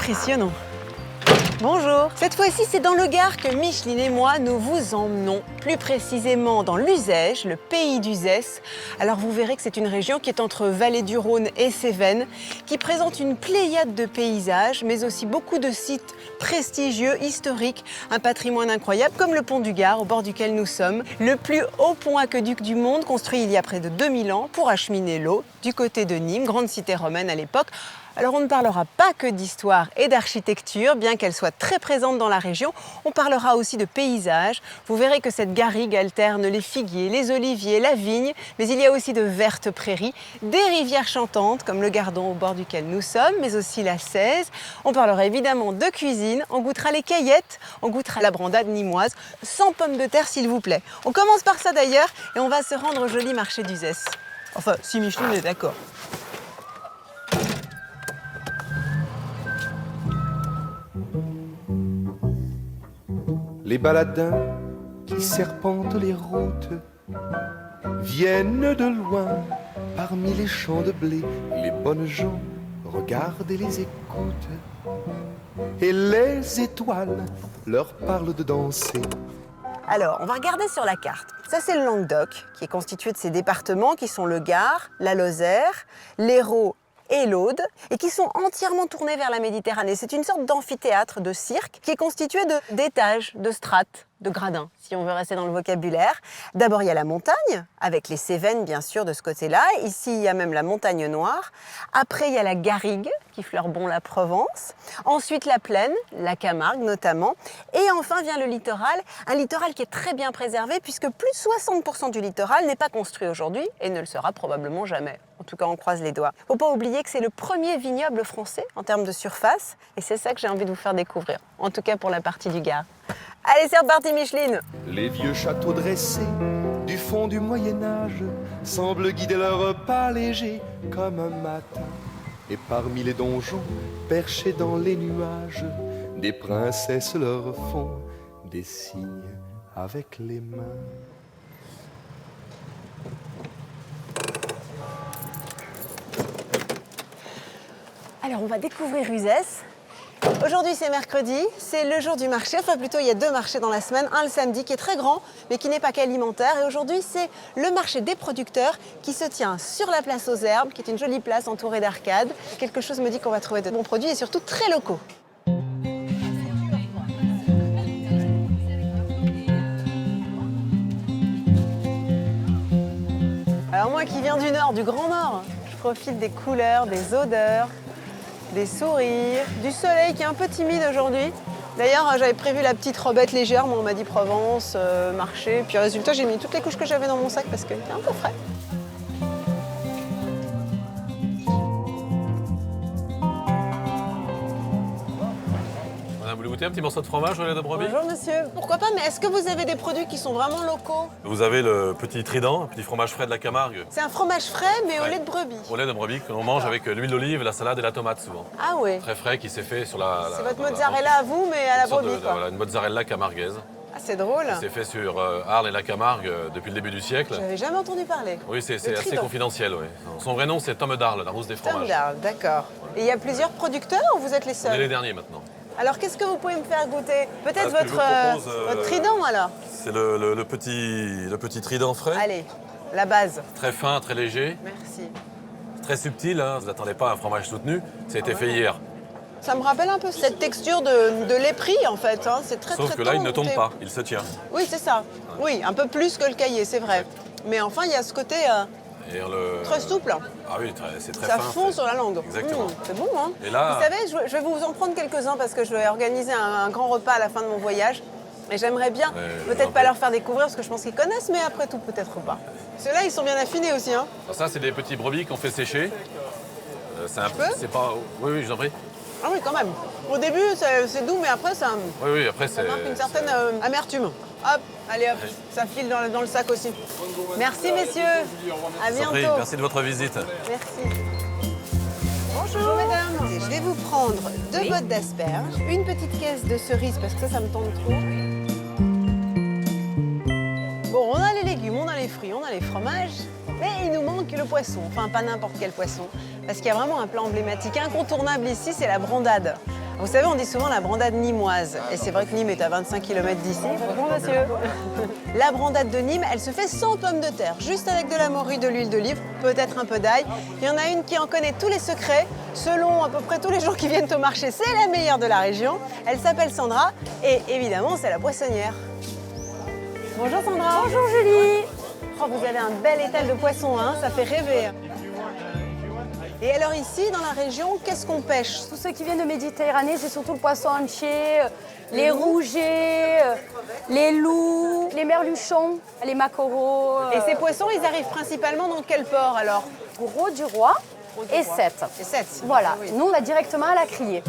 Impressionnant. Bonjour. Cette fois-ci, c'est dans le Gard que Micheline et moi, nous vous emmenons, plus précisément dans l'Uzège, le pays d'Uzès. Alors vous verrez que c'est une région qui est entre Vallée du Rhône et Cévennes, qui présente une pléiade de paysages, mais aussi beaucoup de sites prestigieux, historiques, un patrimoine incroyable, comme le pont du Gard, au bord duquel nous sommes, le plus haut pont aqueduc du monde, construit il y a près de 2000 ans pour acheminer l'eau du côté de Nîmes, grande cité romaine à l'époque. Alors on ne parlera pas que d'histoire et d'architecture, bien qu'elle soit très présente dans la région, on parlera aussi de paysages. Vous verrez que cette garrigue alterne les figuiers, les oliviers, la vigne, mais il y a aussi de vertes prairies, des rivières chantantes comme le Gardon au bord duquel nous sommes, mais aussi la Cèze. On parlera évidemment de cuisine, on goûtera les caillettes, on goûtera la brandade nîmoise, sans pommes de terre s'il vous plaît. On commence par ça d'ailleurs et on va se rendre au joli marché d'Uzès. Enfin, si Micheline est d'accord. Les baladins qui serpentent les routes viennent de loin parmi les champs de blé. Les bonnes gens regardent et les écoutent, et les étoiles leur parlent de danser. Alors, on va regarder sur la carte. Ça, c'est le Languedoc, qui est constitué de ces départements qui sont le Gard, la Lozère, l'Hérault et l'Aude, et qui sont entièrement tournés vers la Méditerranée. C'est une sorte d'amphithéâtre, de cirque, qui est constitué d'étages, de strates, de gradins, si on veut rester dans le vocabulaire. D'abord, il y a la montagne, avec les Cévennes, bien sûr, de ce côté-là. Ici, il y a même la montagne noire. Après, il y a la garrigue, qui fleure bon la Provence. Ensuite, la plaine, la Camargue notamment. Et enfin vient le littoral, un littoral qui est très bien préservé, puisque plus de 60% du littoral n'est pas construit aujourd'hui, et ne le sera probablement jamais. En tout cas, on croise les doigts. Faut pas oublier que c'est le premier vignoble français en termes de surface, et c'est ça que j'ai envie de vous faire découvrir, en tout cas pour la partie du Gard. Allez, c'est reparti, Micheline! Les vieux châteaux dressés du fond du Moyen-Âge semblent guider leurs pas légers comme un matin. Et parmi les donjons, perchés dans les nuages, des princesses leur font des signes avec les mains. Alors, on va découvrir Uzès. Aujourd'hui, c'est mercredi, c'est le jour du marché. Enfin, plutôt, il y a deux marchés dans la semaine. Un le samedi, qui est très grand, mais qui n'est pas qu'alimentaire. Et aujourd'hui, c'est le marché des producteurs qui se tient sur la place aux Herbes, qui est une jolie place entourée d'arcades. Quelque chose me dit qu'on va trouver de bons produits et surtout très locaux. Alors moi qui viens du Nord, du Grand Nord, je profite des couleurs, des odeurs, des sourires, du soleil qui est un peu timide aujourd'hui. D'ailleurs, j'avais prévu la petite robette légère, moi on m'a dit Provence, marché, puis résultat j'ai mis toutes les couches que j'avais dans mon sac parce qu'il était un peu frais. Madame, vous voulez goûter un petit morceau de fromage au lait de brebis? Bonjour monsieur. Pourquoi pas, mais est-ce que vous avez des produits qui sont vraiment locaux? Vous avez le petit trident, un petit fromage frais de la Camargue. C'est un fromage frais mais au Ouais. lait de brebis. Au lait de brebis que l'on mange avec l'huile d'olive, la salade et la tomate souvent. Ah oui. Très frais qui s'est fait sur la... C'est votre mozzarella à vous mais à la brebis quoi. Voilà, une mozzarella camarguaise. Ah c'est drôle. C'est fait sur Arles et la Camargue depuis le début du siècle. J'avais jamais entendu parler. Oui, c'est Le assez trident. confidentiel. Oui. Son vrai nom, c'est Tom d'Arles, la rousse des Tom fromages. d'Arles, d'accord. Et il y a plusieurs producteurs ou vous êtes les On est seuls? les derniers maintenant. Alors qu'est-ce que vous pouvez me faire goûter? Peut-être Ah, ce que je vous propose, votre trident alors? C'est le petit trident frais, Allez, la base. très fin, très léger, Merci. très subtil. Hein. Vous n'attendez pas à un fromage soutenu. Ça a été fait ouais. hier. Ça me rappelle un peu cette texture de lait en fait. Hein. C'est très Sauf très que là, il ne tombe goûté. pas. Il se tient. Oui, c'est ça. Oui, un peu plus que le cahier, c'est vrai. Mais enfin, il y a ce côté Et le... très souple. Ah oui, c'est très Ça fin. fond sur la langue. Exactement. C'est bon, hein? Et là- Vous savez, je vais vous en prendre quelques-uns parce que je vais organiser un grand repas à la fin de mon voyage. Et j'aimerais bien, peut-être pas leur faire découvrir parce que je pense qu'ils connaissent, mais après tout, peut-être pas. Ceux-là, ils sont bien affinés aussi, hein? Alors ça, c'est des petits brebis qu'on fait sécher. C'est un peux c'est pas... Oui, je vous en prie. Ah oui, quand même. Au début, c'est doux, mais après, ça Oui, après, c'est... marque une certaine amertume. Hop, allez hop, ça file dans le sac aussi. Merci messieurs, à Je vous en prie. bientôt. Merci de votre visite. Merci. Bonjour mesdames. Je vais vous prendre deux bottes d'asperges, une petite caisse de cerises parce que ça me tente trop. Bon, on a les légumes, on a les fruits, on a les fromages, mais il nous manque le poisson. Enfin, pas n'importe quel poisson, parce qu'il y a vraiment un plat emblématique incontournable ici, c'est la brandade. Vous savez, on dit souvent la brandade nîmoise. Et c'est vrai que Nîmes est à 25 km d'ici. Bonjour monsieur. La brandade de Nîmes, elle se fait sans pommes de terre, juste avec de la morue, de l'huile d'olive, peut-être un peu d'ail. Il y en a une qui en connaît tous les secrets. Selon à peu près tous les gens qui viennent au marché, c'est la meilleure de la région. Elle s'appelle Sandra et évidemment, c'est la poissonnière. Bonjour Sandra. Bonjour Julie. Oh, vous avez un bel étal de poissons, hein, ça fait rêver. Et alors ici, dans la région, qu'est-ce qu'on pêche? Tous ceux qui viennent de Méditerranée, c'est surtout le poisson entier, les rougets, les loups, les merluchons, les maquereaux. Et ces poissons, ils arrivent principalement dans quel port alors? Gros du Roi et Sète. Et Sète. Voilà, Oui. nous on va directement à la criée.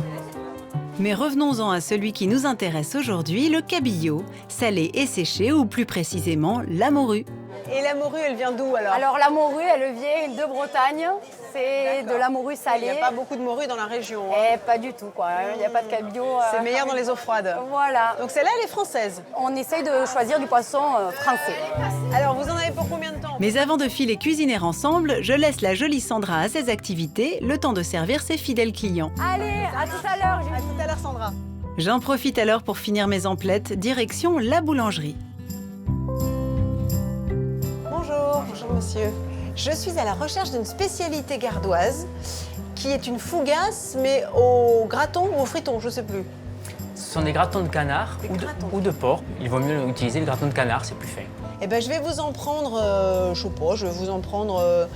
Mais revenons-en à celui qui nous intéresse aujourd'hui, le cabillaud, salé et séché, ou plus précisément la morue. Et la morue, elle vient d'où alors? Alors la morue, elle vient de Bretagne, c'est de la morue Il salée. n'y a pas beaucoup de morue dans la région. Hein. Eh, pas du tout quoi, il n'y a pas de cabillaud. C'est meilleur dans les eaux froides. Voilà, Donc celle-là, elle est française. on essaye de choisir du poisson français. Alors, vous en avez pour combien de temps? Mais avant de filer cuisiner ensemble, je laisse la jolie Sandra à ses activités, le temps de servir ses fidèles clients. Allez, à tout à l'heure Julie. À tout à l'heure, Sandra. J'en profite alors pour finir mes emplettes, direction la boulangerie. Bonjour monsieur. Je suis à la recherche d'une spécialité gardoise qui est une fougasse, mais au graton ou au friton, je sais plus. Ce sont des gratons de canard Des gratons. ou de porc. Il vaut mieux utiliser le graton de canard, c'est plus fin. Eh ben, je vais vous en prendre, je sais pas, je vais vous en prendre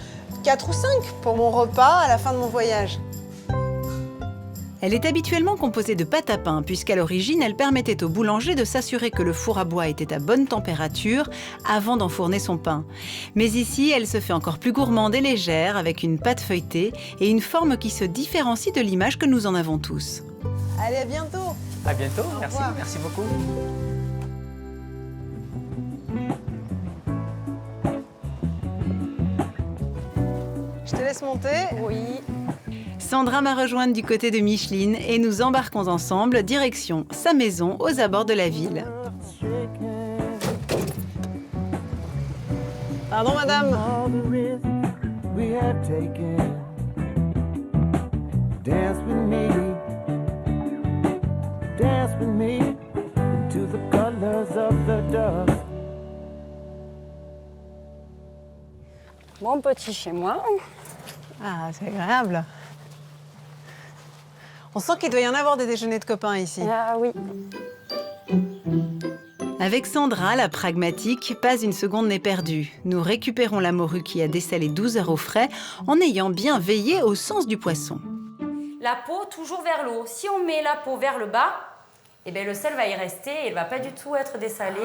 4 ou 5 pour mon repas à la fin de mon voyage. Elle est habituellement composée de pâte à pain, puisqu'à l'origine, elle permettait au boulanger de s'assurer que le four à bois était à bonne température avant d'enfourner son pain. Mais ici, elle se fait encore plus gourmande et légère, avec une pâte feuilletée et une forme qui se différencie de l'image que nous en avons tous. Allez, à bientôt. À bientôt, merci, revoir. merci beaucoup. Je te laisse monter. Oui. Sandra m'a rejointe du côté de Micheline et nous embarquons ensemble direction sa maison aux abords de la ville. Pardon, madame. All the risks we have taken. Dance with me to the colors of the dust. Mon petit chez moi. Ah, c'est agréable. On sent qu'il doit y en avoir des déjeuners de copains ici. Ah oui. Avec Sandra, la pragmatique, pas une seconde n'est perdue. Nous récupérons la morue qui a dessalé 12 heures au frais en ayant bien veillé au sens du poisson. La peau toujours vers le haut. Si on met la peau vers le bas, eh bien, le sel va y rester et il ne va pas du tout être dessalé,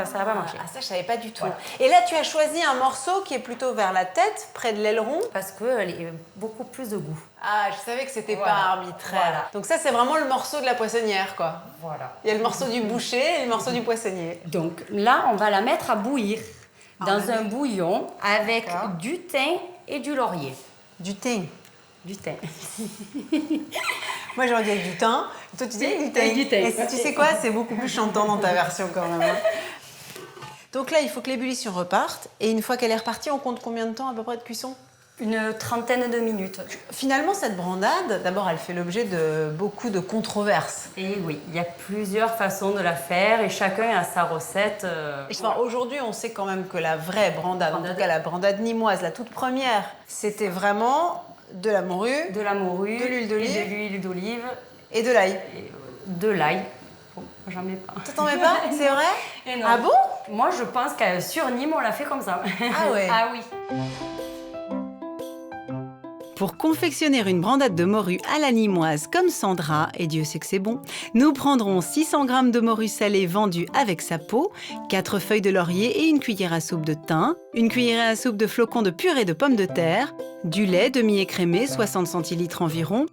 ça ne va pas marcher. Ah, ça, je savais pas du tout. Voilà. Et là, tu as choisi un morceau qui est plutôt vers la tête, près de l'aileron. Parce qu'il y a beaucoup plus de goût. Ah, je savais que c'était Voilà. pas arbitraire. Voilà. Donc ça, c'est vraiment le morceau de la poissonnière, quoi. Voilà. Il y a le morceau du boucher et le morceau du poissonnier. Donc là, on va la mettre à bouillir dans oui. un bouillon avec D'accord. du thym et du laurier. Du thym. Du thym. Moi, j'aurais dit avec du thym. Toi, tu dis avec du thym. Avec du thym. Et tu sais quoi, c'est beaucoup plus chantant dans ta version quand même. Hein. Donc là, il faut que l'ébullition reparte. Et une fois qu'elle est repartie, on compte combien de temps à peu près de cuisson? Une trentaine de minutes. Finalement, cette brandade, d'abord, elle fait l'objet de beaucoup de controverses. Et oui, il y a plusieurs façons de la faire et chacun a sa recette. Enfin, aujourd'hui, on sait quand même que la vraie brandade, en tout cas la brandade nîmoise, la toute première, c'était vraiment de la morue De la morue, De l'huile d'olive. et de l'huile d'olive, et de l'ail. et de l'ail. Bon, j'en mets pas. Tu t'en mets pas? C'est vrai? Et non. Ah bon? Moi, je pense qu'à sur Nîmes, on l'a fait comme ça. Ah ouais. Ah oui. Pour confectionner une brandade de morue à la nîmoise comme Sandra, et Dieu sait que c'est bon, nous prendrons 600 g de morue salée vendue avec sa peau, 4 feuilles de laurier et une cuillère à soupe de thym, une cuillère à soupe de flocons de purée de pommes de terre, du lait demi-écrémé, 60 centilitres environ.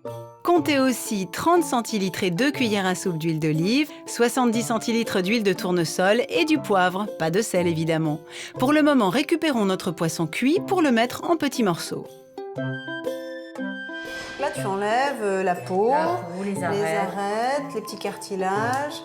Comptez aussi 30 centilitres et 2 cuillères à soupe d'huile d'olive, 70 centilitres d'huile de tournesol et du poivre, pas de sel évidemment. Pour le moment, récupérons notre poisson cuit pour le mettre en petits morceaux. Là, tu enlèves la peau, La peau, les arêtes. les petits cartilages.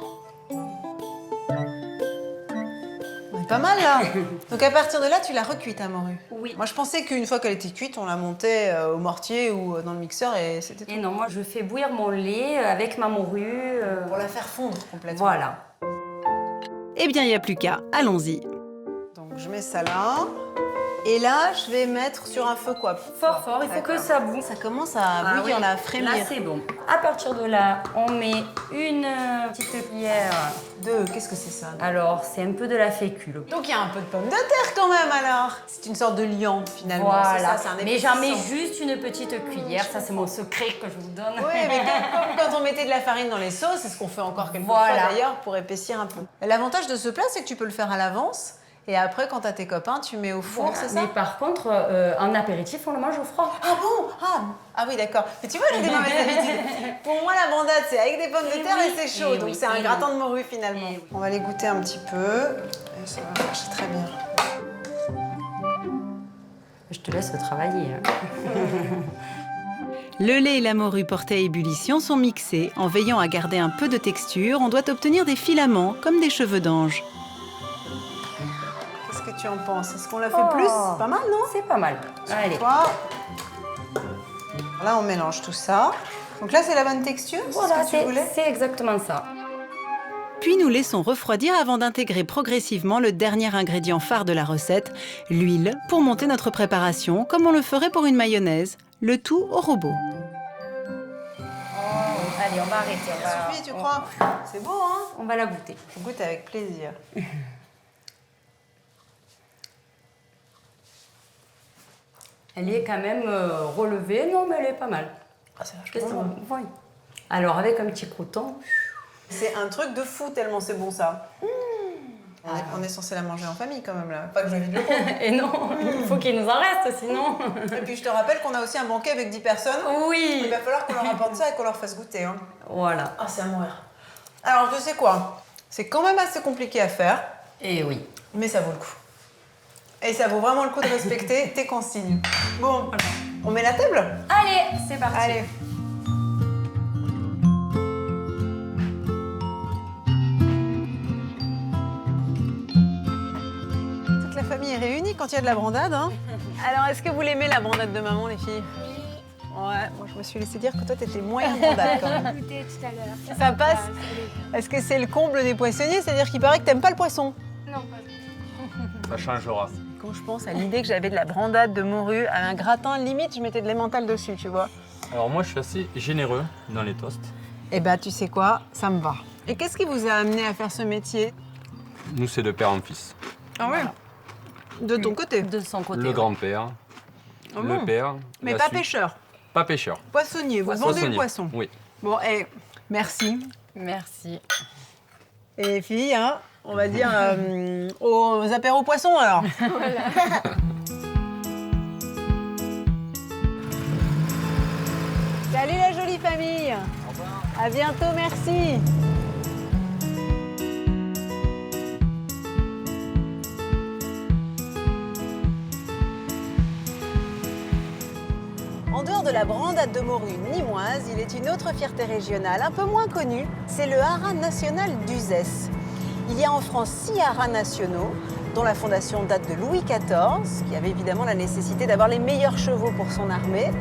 pas mal là. Donc à partir de là, tu l'as recuite ta morue. Oui. Moi je pensais qu'une fois qu'elle était cuite, on la montait au mortier ou dans le mixeur et c'était tout. Et non, moi je fais bouillir mon lait avec ma morue. Pour la faire fondre complètement. Voilà. Eh bien, il n'y a plus qu'à. Allons-y. Donc je mets ça là. Et là, je vais mettre sur un feu quoi? Fort, fort, il faut que ça boue. Ça commence à bouillir, oui. là, à frémir. Là, c'est bon. À partir de là, on met une petite cuillère. Qu'est-ce que c'est ça? Alors, c'est un peu de la fécule. Donc il y a un peu de pomme de terre quand même alors. C'est une sorte de liant finalement. Voilà. C'est ça, c'est un Mais j'en mets épaississant. juste une petite cuillère. Ça, c'est mon secret que je vous donne. Oui, mais comme quand on mettait de la farine dans les sauces, c'est ce qu'on fait encore quelquefois Voilà. d'ailleurs pour épaissir un peu. L'avantage de ce plat, c'est que tu peux le faire à l'avance. Et après, quand t'as tes copains, tu mets au four, Voilà. c'est ça? Mais par contre, en apéritif, on le mange au froid. Ah bon? Ah oui, d'accord. Mais tu vois, j'ai des mauvaises habitudes. Pour moi, la bandade, c'est avec des pommes de terre et c'est chaud. Donc c'est un gratin de morue finalement. On va les goûter un petit peu. Et ça va marcher très bien. Je te laisse travailler. Le lait et la morue portés à ébullition sont mixés. En veillant à garder un peu de texture, on doit obtenir des filaments, comme des cheveux d'ange. Qu'est-ce que tu en penses? Est-ce qu'on l'a fait plus? Pas mal, non? C'est pas mal. Allez. Toi. Là, on mélange tout ça. Donc là, c'est la bonne texture? Voilà, ce que tu voulais? c'est exactement ça. Puis nous laissons refroidir avant d'intégrer progressivement le dernier ingrédient phare de la recette, l'huile, pour monter notre préparation, comme on le ferait pour une mayonnaise. Le tout au robot. Allez, on va arrêter. Ça suffit, tu crois? C'est beau, hein? On va la goûter. Je goûte avec plaisir. Elle est quand même relevée. Non, mais elle est pas mal. Ah, c'est Qu'est-ce vachement que bon. oui. Alors, avec un petit croûton. C'est un truc de fou tellement c'est bon ça. On est censé la manger en famille quand même là. Pas que j'invite le coup. Et non, il faut qu'il nous en reste, sinon. Et puis je te rappelle qu'on a aussi un banquet avec 10 personnes. Oui. Il va falloir qu'on leur apporte ça et qu'on leur fasse goûter. Hein. Voilà. Ah, c'est à mourir. Alors, tu sais quoi? C'est quand même assez compliqué à faire, Et oui. mais ça vaut le coup. Et ça vaut vraiment le coup de respecter tes consignes. Bon, on met la table? Allez, c'est parti. Allez. Toute la famille est réunie quand il y a de la brandade. Hein. Alors, est-ce que vous l'aimez la brandade de maman, les filles? Ouais, moi je me suis laissé dire que toi t'étais moyen brandade quand même. Écoutez tout à l'heure. Ça passe? Est-ce que c'est le comble des poissonniers? C'est-à-dire qu'il paraît que t'aimes pas le poisson? Non, pas Ça changera. Quand je pense à l'idée que j'avais de la brandade de morue, à un gratin, limite je mettais de l'emmental dessus, tu vois. Alors moi je suis assez généreux dans les toasts. Eh ben tu sais quoi, ça me va. Et qu'est-ce qui vous a amené à faire ce métier? Nous c'est de père en fils. Ah ouais. De ton côté? De son côté. Le grand-père, Ah le bon. père. Mais la pas suite. pêcheur, Pas pêcheur. poissonnier, vous vendez le Poissonnier. poisson. Oui. Bon, merci. Merci. Et les filles, hein, on va dire aux apéros poissons alors. Salut la jolie famille. Au revoir. À bientôt, merci. En dehors de la brandade de morue nîmoise, il est une autre fierté régionale, un peu moins connue, c'est le haras national d'Uzès. Il y a en France 6 haras nationaux, dont la fondation date de Louis XIV, qui avait évidemment la nécessité d'avoir les meilleurs chevaux pour son armée.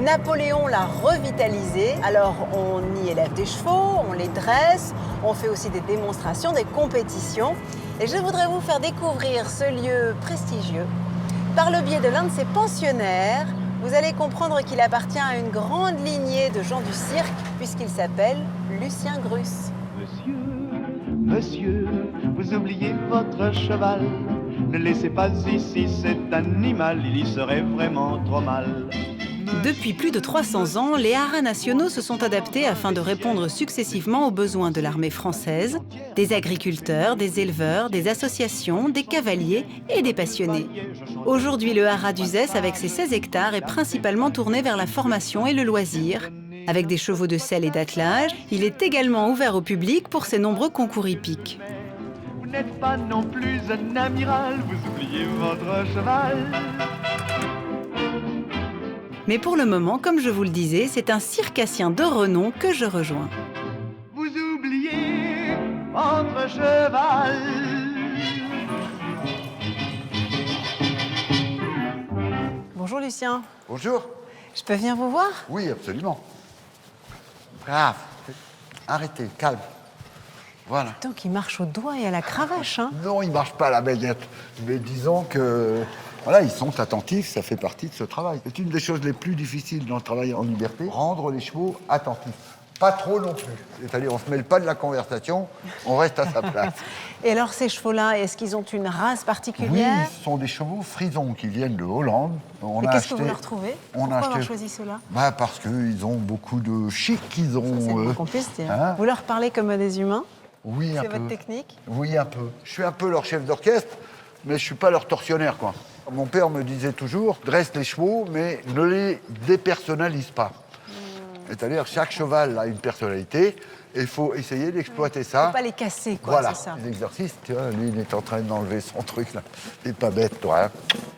Napoléon l'a revitalisé, alors on y élève des chevaux, on les dresse, on fait aussi des démonstrations, des compétitions. Et je voudrais vous faire découvrir ce lieu prestigieux par le biais de l'un de ses pensionnaires. Vous allez comprendre qu'il appartient à une grande lignée de gens du cirque, puisqu'il s'appelle Lucien Grus. Monsieur, monsieur, vous oubliez votre cheval. Ne laissez pas ici cet animal, il y serait vraiment trop mal. Depuis plus de 300 ans, les haras nationaux se sont adaptés afin de répondre successivement aux besoins de l'armée française, des agriculteurs, des éleveurs, des associations, des cavaliers et des passionnés. Aujourd'hui, le haras d'Uzès, avec ses 16 hectares, est principalement tourné vers la formation et le loisir. Avec des chevaux de selle et d'attelage, il est également ouvert au public pour ses nombreux concours hippiques. Vous n'êtes pas non plus un amiral, vous oubliez votre cheval. Mais pour le moment, comme je vous le disais, c'est un circassien de renom que je rejoins. Vous oubliez votre cheval. Bonjour Lucien. Bonjour. Je peux venir vous voir? Oui, absolument. Brave. Arrêtez, calme. Voilà. Donc il marche au doigt et à la cravache, hein? Non, ils ne marchent pas à la baguette. Mais disons que, voilà, ils sont attentifs, ça fait partie de ce travail. C'est une des choses les plus difficiles dans le travail en liberté, rendre les chevaux attentifs. Pas trop non plus. C'est-à-dire, on ne se mêle pas de la conversation, on reste à sa place. Et alors ces chevaux-là, est-ce qu'ils ont une race Oui, particulière? ce sont des chevaux frisons qui viennent de Hollande. Et qu'est-ce que vous leur trouvez? Pourquoi avoir choisi ceux-là? Parce qu'ils ont beaucoup de chic, ils ont... Ça, c'est le moins qu'on puisse dire. hein? Vous leur parlez comme à des humains? Oui, un peu. C'est votre technique? Oui, un peu. Je suis un peu leur chef d'orchestre, mais je ne suis pas leur tortionnaire, quoi. Mon père me disait toujours, dresse les chevaux, mais ne les dépersonnalise pas. C'est-à-dire, chaque cheval a une personnalité, et il faut essayer d'exploiter ça. Il ne faut pas les casser, quoi, Voilà, c'est ça. l'exercice, tu vois, lui, il est en train d'enlever son truc, là. Il n'est pas bête, toi,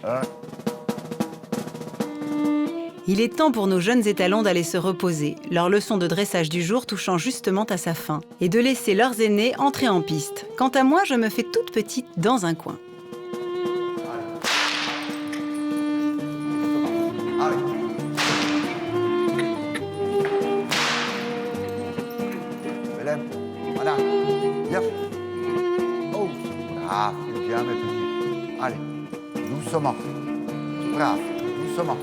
hein. Il est temps pour nos jeunes étalons d'aller se reposer, leur leçon de dressage du jour touchant justement à sa fin, et de laisser leurs aînés entrer en piste. Quant à moi, je me fais toute petite dans un coin. Voilà. Bien. Oh. Brave. Bien, mes petits. Allez. Doucement. Brave. Doucement.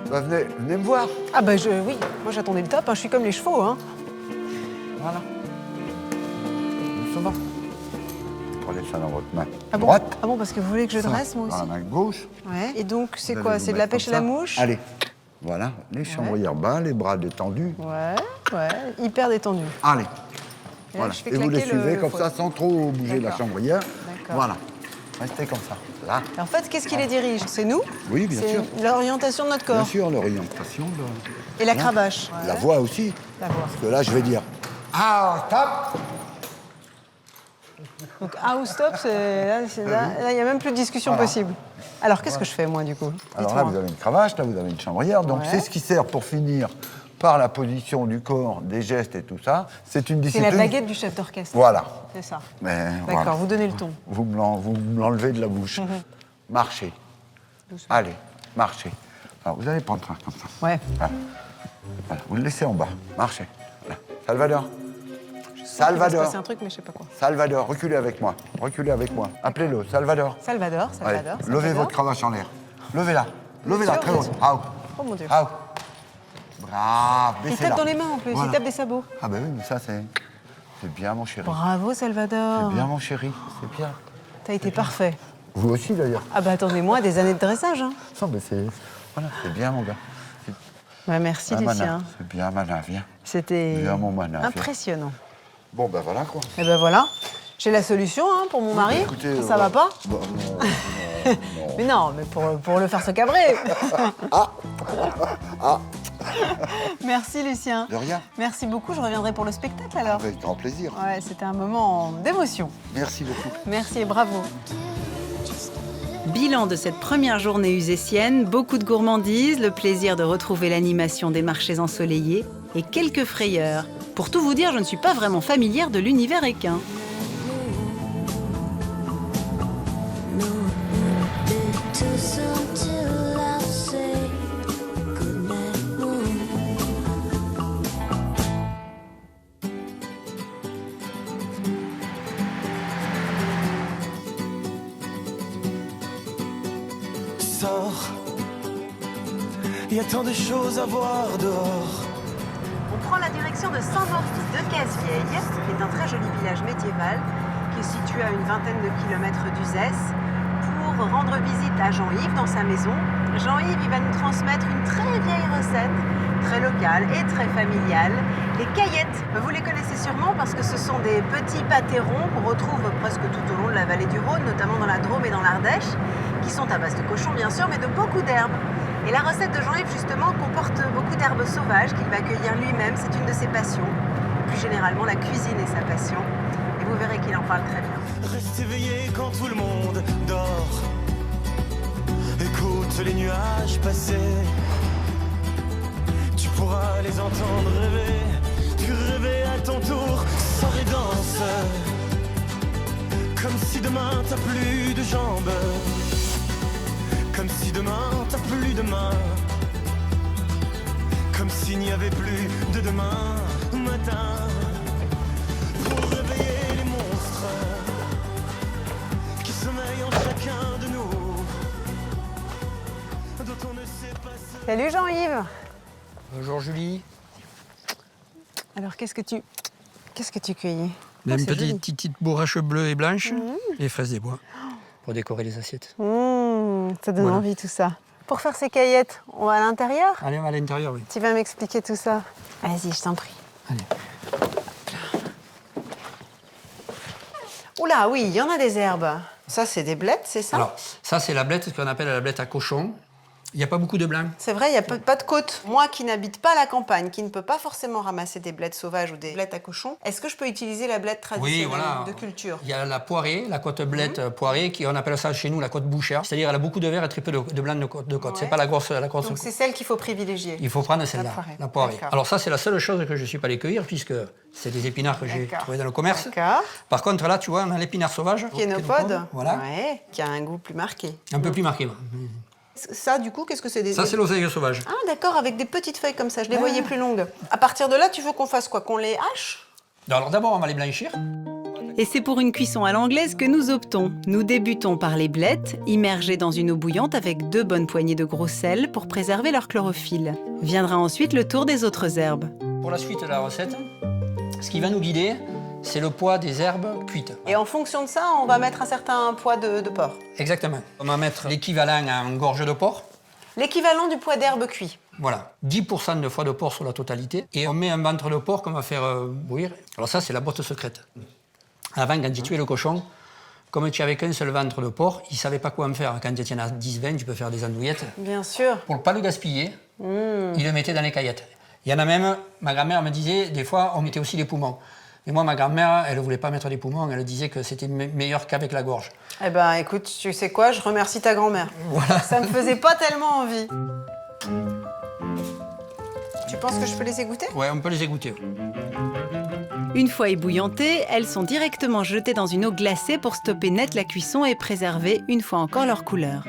Bah, venez me voir. Ah bah oui, moi j'attendais le top, hein. Je suis comme les chevaux, hein. Voilà. Doucement. Prenez ça dans votre main Ah bon? droite. Ah bon, parce que vous voulez que je Ça, dresse, moi aussi? dans la main gauche. Ouais. Et donc, c'est Vous quoi? allez vous C'est de la mettre pêche à comme la ça. mouche? Allez. Voilà. Les chambrières bas, les bras détendus. Ouais, hyper détendu. Allez. Et là, Voilà. je fais Et vous les claquer le suivez comme faute. ça, sans trop bouger la D'accord. chambrière. D'accord. Voilà. Restez comme ça. Là. Et en fait, qu'est-ce qui les dirige? C'est nous? Oui, bien sûr. C'est l'orientation de notre corps. Bien sûr, l'orientation. Et la Là. cravache. La Ouais. voix aussi. La voix. Parce que là, je vais dire ah, stop. Donc, ah ou stop, là, il n'y a même plus de discussion Voilà. possible. Alors, qu'est-ce que je fais, moi, du coup? Alors là, Dites-moi. vous avez une cravache, là, vous avez une chambrière. Donc, Ouais. c'est ce qui sert pour finir par la position du corps, des gestes et tout ça. C'est une C'est discipline. la baguette du chef d'orchestre. Voilà. C'est ça. Mais D'accord, voilà. vous donnez le ton. Vous me l'enlevez de la bouche. Marchez. Doucement. Allez, marchez. Alors, vous allez prendre ça comme ça. Ouais. Voilà. Voilà. Vous le laissez en bas. Marchez. Voilà. Salvador. Il va se Salvador. passer un truc, mais je sais pas quoi. Salvador, reculez avec moi. Reculez avec moi. Appelez-le. Salvador. Salvador. Ouais. Levez votre cravache en l'air. Levez-la. Levez-la sûr, très bien haut. sûr. Ah, Oh mon Dieu. ah. Brave. Il Baissez-la. tape dans les mains en plus, Voilà. il tape des sabots. Ah ben oui, mais ça c'est bien mon chéri. Bravo Salvador. C'est bien mon chéri, c'est bien. T'as été parfait. Vous aussi d'ailleurs. Ah bah attendez-moi, des années de dressage. Hein. Non mais c'est voilà, c'est bien mon gars. Ouais, merci Ah, Lucien. Mana, c'est bien Mana, viens. C'était Viens, mon Mana, viens. impressionnant. Bon ben voilà quoi. Et ben voilà, j'ai la solution hein, pour mon mari. Écoutez, Ça va pas? Bah, non, non. Mais non, mais pour le faire se cabrer. Ah, Merci Lucien. de rien. Merci beaucoup, je reviendrai pour le spectacle alors. Avec grand plaisir. Ouais, c'était un moment d'émotion. Merci beaucoup. Merci et bravo. Bilan de cette première journée usécienne, beaucoup de gourmandises, le plaisir de retrouver l'animation des marchés ensoleillés et quelques frayeurs. Pour tout vous dire, je ne suis pas vraiment familière de l'univers équin. Sors, il y a tant de choses à voir dehors. On prend la direction de Saint-Morty de Casse-Vieille, qui est un très joli village médiéval qui est situé à une vingtaine de kilomètres d'Uzès, pour rendre visite à Jean-Yves dans sa maison. Jean-Yves, il va nous transmettre une très vieille recette, très locale et très familiale, les caillettes. Vous les connaissez sûrement parce que ce sont des petits pâtés ronds qu'on retrouve presque tout au long de la vallée du Rhône, notamment dans la Drôme et dans l'Ardèche, qui sont à base de cochon bien sûr, mais de beaucoup d'herbes. Et la recette de Jean-Yves, justement, comporte beaucoup d'herbes sauvages qu'il va cueillir lui-même. C'est une de ses passions. Plus généralement, la cuisine est sa passion. Et vous verrez qu'il en parle très bien. Reste éveillé quand tout le monde dort. Écoute les nuages passer. Tu pourras les entendre rêver. Tu rêver à ton tour, sors et danse. Comme si demain t'as plus de jambes, comme si demain t'as plus de mains, comme s'il n'y avait plus de demain matin. Pour réveiller les monstres qui sommeillent en chacun de nous, dont on ne sait pas se... Salut Jean-Yves. Bonjour Julie. Alors qu'est-ce que tu cueillis? Une c'est joli. petite bourrache bleue et blanche et fraises des bois pour décorer les assiettes. Ça donne Voilà. envie tout ça. Pour faire ces caillettes, on va à l'intérieur? Allez, on va à l'intérieur, oui. Tu vas m'expliquer tout ça. Vas-y, je t'en prie. Allez. Oula, oui, il y en a des herbes. Ça, c'est des blettes, c'est ça? Alors, ça, c'est la blette, ce qu'on appelle la blette à cochon. Il n'y a pas beaucoup de blanc. C'est vrai, il n'y a pas de côte. Moi qui n'habite pas la campagne, qui ne peut pas forcément ramasser des blettes sauvages ou des blettes à cochon, est-ce que je peux utiliser la blette traditionnelle de culture? Il y a la poirée, la côte blette poirée, on appelle ça chez nous la côte bouchère. C'est-à-dire elle a beaucoup de vert et très peu de blanc de côte. Ouais. C'est pas la grosse Donc c'est celle qu'il faut privilégier. Il faut prendre celle-là, la poirée. D'accord. Alors ça, c'est la seule chose que je ne suis pas allé cueillir, puisque c'est des épinards que j'ai trouvés dans le commerce. D'accord. Par contre, là, tu vois, on a l'épinard sauvage. Kénopode, voilà. ouais, qui a un goût plus marqué. Un peu plus marqué. Ça, du coup, qu'est-ce que c'est? Ça, c'est l'oseille sauvage. Ah, d'accord, avec des petites feuilles comme ça. Je les voyais plus longues. À partir de là, tu veux qu'on fasse quoi? Qu'on les hache? Alors d'abord, on va les blanchir. Et c'est pour une cuisson à l'anglaise que nous optons. Nous débutons par les blettes, immergées dans une eau bouillante avec 2 bonnes poignées de gros sel pour préserver leur chlorophylle. Viendra ensuite le tour des autres herbes. Pour la suite de la recette, ce qui va nous guider, c'est le poids des herbes cuites. Et en fonction de ça, on va mettre un certain poids de porc. Exactement. On va mettre l'équivalent à une gorge de porc. L'équivalent du poids d'herbe cuit. Voilà, 10% de foie de porc sur la totalité. Et on met un ventre de porc qu'on va faire bouillir. Alors ça, c'est la botte secrète. Avant, quand tu tuais le cochon, comme tu avais qu'un seul ventre de porc, il ne savait pas quoi en faire. Quand tu en as 10-20, tu peux faire des andouillettes. Bien sûr. Pour ne pas le gaspiller, il le mettait dans les caillettes. Il y en a même, ma grand-mère me disait, des fois, on mettait aussi les poumons. Et moi, ma grand-mère, elle ne voulait pas mettre des poumons, elle disait que c'était meilleur qu'avec la gorge. Eh ben, écoute, tu sais quoi, je remercie ta grand-mère. Voilà. Ça me faisait pas tellement envie. Tu penses que je peux les égoutter? Ouais, on peut les égoutter. Une fois ébouillantées, elles sont directement jetées dans une eau glacée pour stopper net la cuisson et préserver une fois encore leur couleur.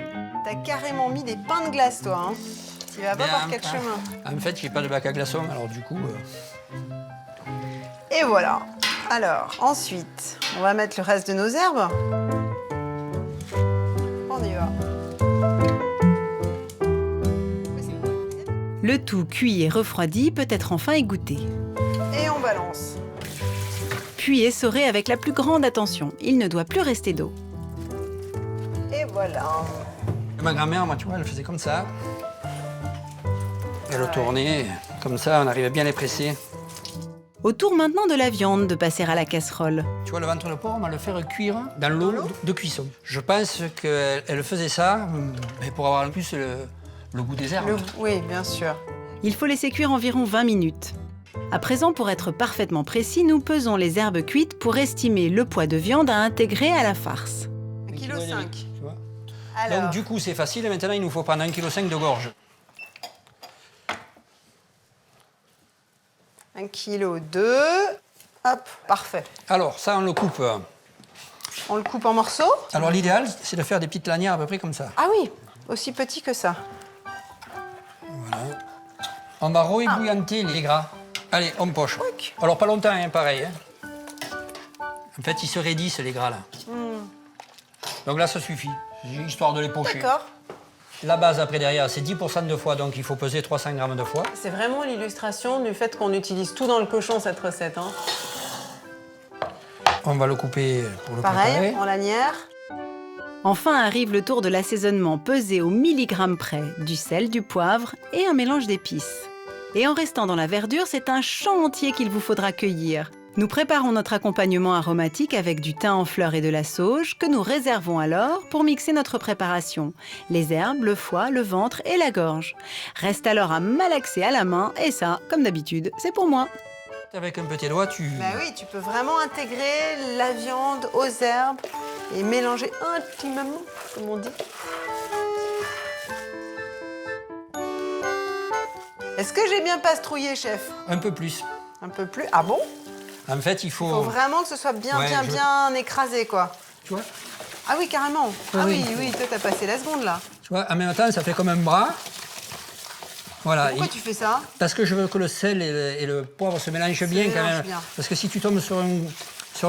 T'as carrément mis des pains de glace, toi, hein? Tu vas pas par quel chemin? En fait, j'ai pas de bac à glaçons, alors du coup... Et voilà. Alors, ensuite, on va mettre le reste de nos herbes. On y va. Le tout cuit et refroidi peut être enfin égoutté. Et on balance. Puis essoré avec la plus grande attention. Il ne doit plus rester d'eau. Et voilà. Ma grand-mère, moi, tu vois, elle faisait comme ça. Elle le tournait, comme ça, on arrivait bien à les presser. Au tour maintenant de la viande de passer à la casserole. Tu vois, le ventre de porc, on va le faire cuire dans l'eau de cuisson. Je pense qu'elle faisait ça pour avoir en plus le goût des herbes. Oui, bien sûr. Il faut laisser cuire environ 20 minutes. À présent, pour être parfaitement précis, nous pesons les herbes cuites pour estimer le poids de viande à intégrer à la farce. 1,5 kg. Tu vois. Alors, donc du coup, c'est facile. Maintenant, il nous faut prendre 1,5 kg de gorge. 1,2 kg. Hop, parfait. Alors, ça, on le coupe. On le coupe en morceaux? Alors, l'idéal, c'est de faire des petites lanières à peu près comme ça. Ah oui, aussi petit que ça. Voilà. On va rebouillanter les gras. Allez, on poche. Alors, pas longtemps, hein, pareil. Hein. En fait, ils se raidissent, les gras, là. Donc là, ça suffit, histoire de les pocher. D'accord. La base, après, derrière, c'est 10% de foie, donc il faut peser 300 grammes de foie. C'est vraiment l'illustration du fait qu'on utilise tout dans le cochon, cette recette. Hein. On va le couper pour le Pareil, préparer. en lanière. Enfin arrive le tour de l'assaisonnement pesé au milligramme près, du sel, du poivre et un mélange d'épices. Et en restant dans la verdure, c'est un champ entier qu'il vous faudra cueillir. Nous préparons notre accompagnement aromatique avec du thym en fleurs et de la sauge que nous réservons alors pour mixer notre préparation. Les herbes, le foie, le ventre et la gorge. Reste alors à malaxer à la main et ça, comme d'habitude, c'est pour moi. Avec un petit doigt, tu... Bah oui, tu peux vraiment intégrer la viande aux herbes et mélanger intimement, comme on dit. Est-ce que j'ai bien pastrouillé, chef? Un peu plus. Un peu plus? Ah bon? En fait, il Il faut vraiment que ce soit bien, bien écrasé, quoi. Tu vois? Ah oui, carrément. Ah oui. oui, toi, t'as passé la seconde, là. Tu vois, en même temps, ça fait comme un bras. Voilà. Pourquoi tu fais ça? Parce que je veux que le sel et le poivre se mélangent bien quand même. bien. Parce que si tu tombes sur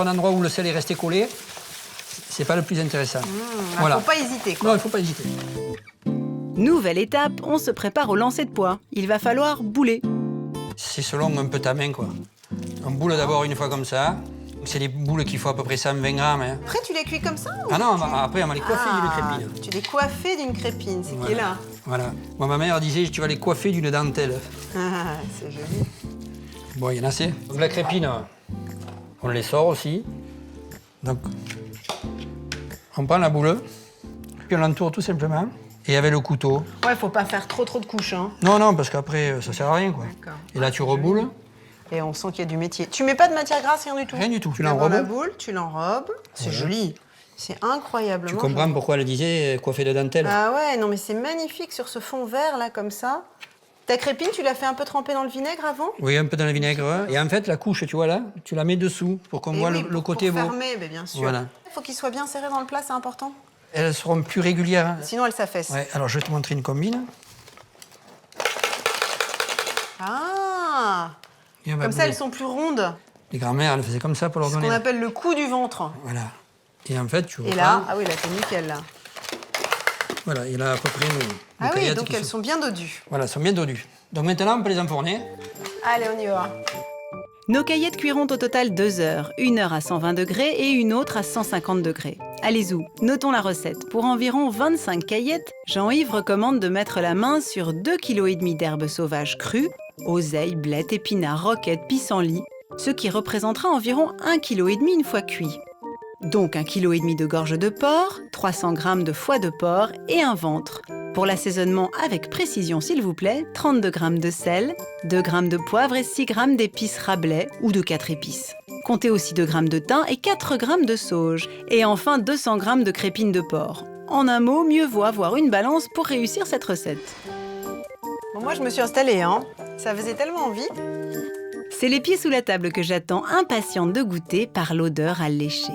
un endroit où le sel est resté collé, c'est pas le plus intéressant. Faut pas hésiter, quoi. Non, il faut pas hésiter. Nouvelle étape, on se prépare au lancer de pois. Il va falloir bouler. C'est selon un peu ta main, quoi. On boule d'abord une fois comme ça. C'est des boules qu'il faut à peu près 120 grammes. Hein. Après, tu les cuis comme ça ou Ah non, après, on va les coiffer d'une crépine. Tu les coiffais d'une crépine, c'est qui est là. Voilà. Moi, ma mère disait, tu vas les coiffer d'une dentelle. Ah, c'est joli. Bon, il y en a assez. Donc la crépine, on les sort aussi. Donc, on prend la boule, puis on l'entoure tout simplement. Et avec le couteau. Ouais, faut pas faire trop de couches, hein. Non, parce qu'après, ça sert à rien, quoi. D'accord. Et là, tu reboules. Et on sent qu'il y a du métier. Tu mets pas de matière grasse, rien du tout? Rien du tout. Tu D'abord l'enrobes. la boule, tu l'enrobes. C'est joli. C'est incroyablement Tu comprends joli. pourquoi elle disait coiffer de dentelle? Ah ouais, non mais c'est magnifique sur ce fond vert, là, comme ça. Ta crépine, tu l'as fait un peu tremper dans le vinaigre avant? Oui, un peu dans le vinaigre. Ouais. Et en fait, la couche, tu vois là, tu la mets dessous pour qu'on voit le côté pour beau. fermer, mais bien sûr. Voilà. Il faut qu'il soit bien serré dans le plat, c'est important. Elles seront plus régulières. Hein. Sinon, elles s'affaissent. Ouais, alors je vais te montrer une combine. Ah, Et on va comme ça, bouler. elles sont plus rondes. Les grand-mères, elles faisaient comme ça pour leur Ce qu'on donner. appelle le cou du ventre. Voilà. Et en fait, tu Et reprends. là, ah oui, là, c'est nickel, là. Voilà, il a à peu près nos Ah oui, caillettes donc qui elles sont bien dodues. Voilà, elles sont bien dodues. Donc maintenant, on peut les enfourner. Allez, on y va. Nos caillettes cuiront au total 2 heures, 1 heure à 120 degrés et une autre à 150 degrés. Allez-y, notons la recette. Pour environ 25 caillettes, Jean-Yves recommande de mettre la main sur 2,5 kg d'herbes sauvages crues, oseille, blettes, épinards, roquettes, pissenlits, ce qui représentera environ 1,5 kg une fois cuit. Donc 1,5 kg de gorge de porc, 300 g de foie de porc et un ventre. Pour l'assaisonnement avec précision s'il vous plaît, 32 g de sel, 2 g de poivre et 6 g d'épices Rabelais ou de 4 épices. Comptez aussi 2 g de thym et 4 g de sauge. Et enfin 200 g de crépines de porc. En un mot, mieux vaut avoir une balance pour réussir cette recette. Bon, moi, je me suis installée, hein. Ça faisait tellement envie. C'est les pieds sous la table que j'attends impatiente de goûter par l'odeur alléchée.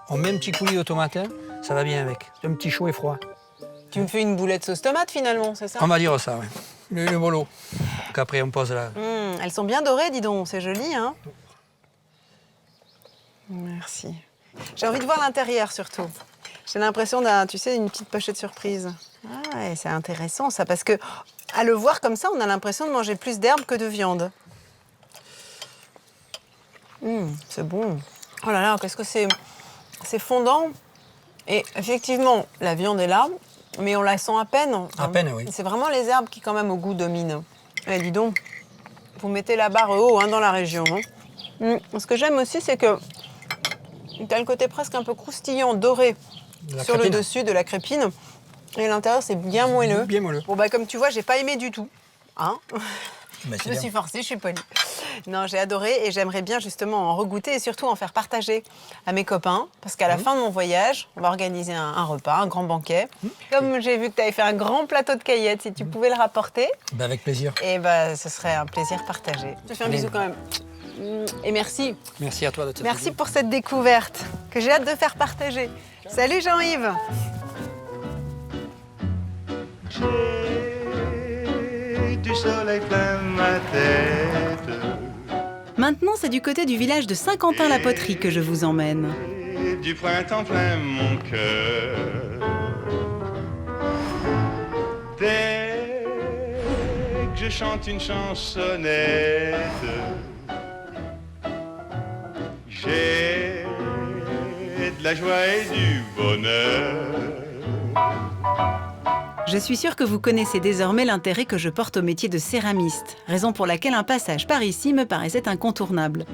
On met un petit coulis de tomate, hein, ça va bien avec. C'est un petit chaud et froid. Tu me fais une boulette sauce tomate, finalement, c'est ça? On va dire ça, oui. Le bolo. Qu'après, on pose là. Elles sont bien dorées, dis donc. C'est joli, hein? Merci. J'ai envie de voir l'intérieur, surtout. J'ai l'impression d'un, tu sais, une petite pochette surprise. Ah ouais, c'est intéressant, ça, parce que à le voir comme ça, on a l'impression de manger plus d'herbe que de viande. C'est bon. Oh là là, qu'est-ce que c'est fondant. Et effectivement, la viande est là, mais on la sent à peine. À peine, oui. C'est vraiment les herbes qui, quand même, au goût, dominent. Eh, dis donc, vous mettez la barre haut, hein, dans la région. Hein. Ce que j'aime aussi, c'est que tu as le côté presque un peu croustillant, doré, sur crépine. le dessus de la crépine. Et l'intérieur, c'est bien moelleux. Bien moelleux. Bon, bah, comme tu vois, j'ai pas aimé du tout. Hein? Ben, Je me suis forcée, je suis polie. Non, j'ai adoré et j'aimerais bien justement en regoûter et surtout en faire partager à mes copains. Parce qu'à la fin de mon voyage, on va organiser un repas, un grand banquet. Comme j'ai vu que tu avais fait un grand plateau de caillettes, si tu pouvais le rapporter, Ben, avec plaisir. et bah, ce serait un plaisir partagé. Je te fais un bisou quand même. Et merci. Merci à toi de te Merci pour cette découverte que j'ai hâte de faire partager. Salut Jean-Yves. J'ai du soleil plein ma tête. Maintenant, c'est du côté du village de Saint-Quentin-la-Poterie que je vous emmène. Et du printemps plein mon cœur. Dès que je chante une chansonnette, j'ai de la joie et du bonheur. Je suis sûre que vous connaissez désormais l'intérêt que je porte au métier de céramiste, raison pour laquelle un passage par ici me paraissait incontournable.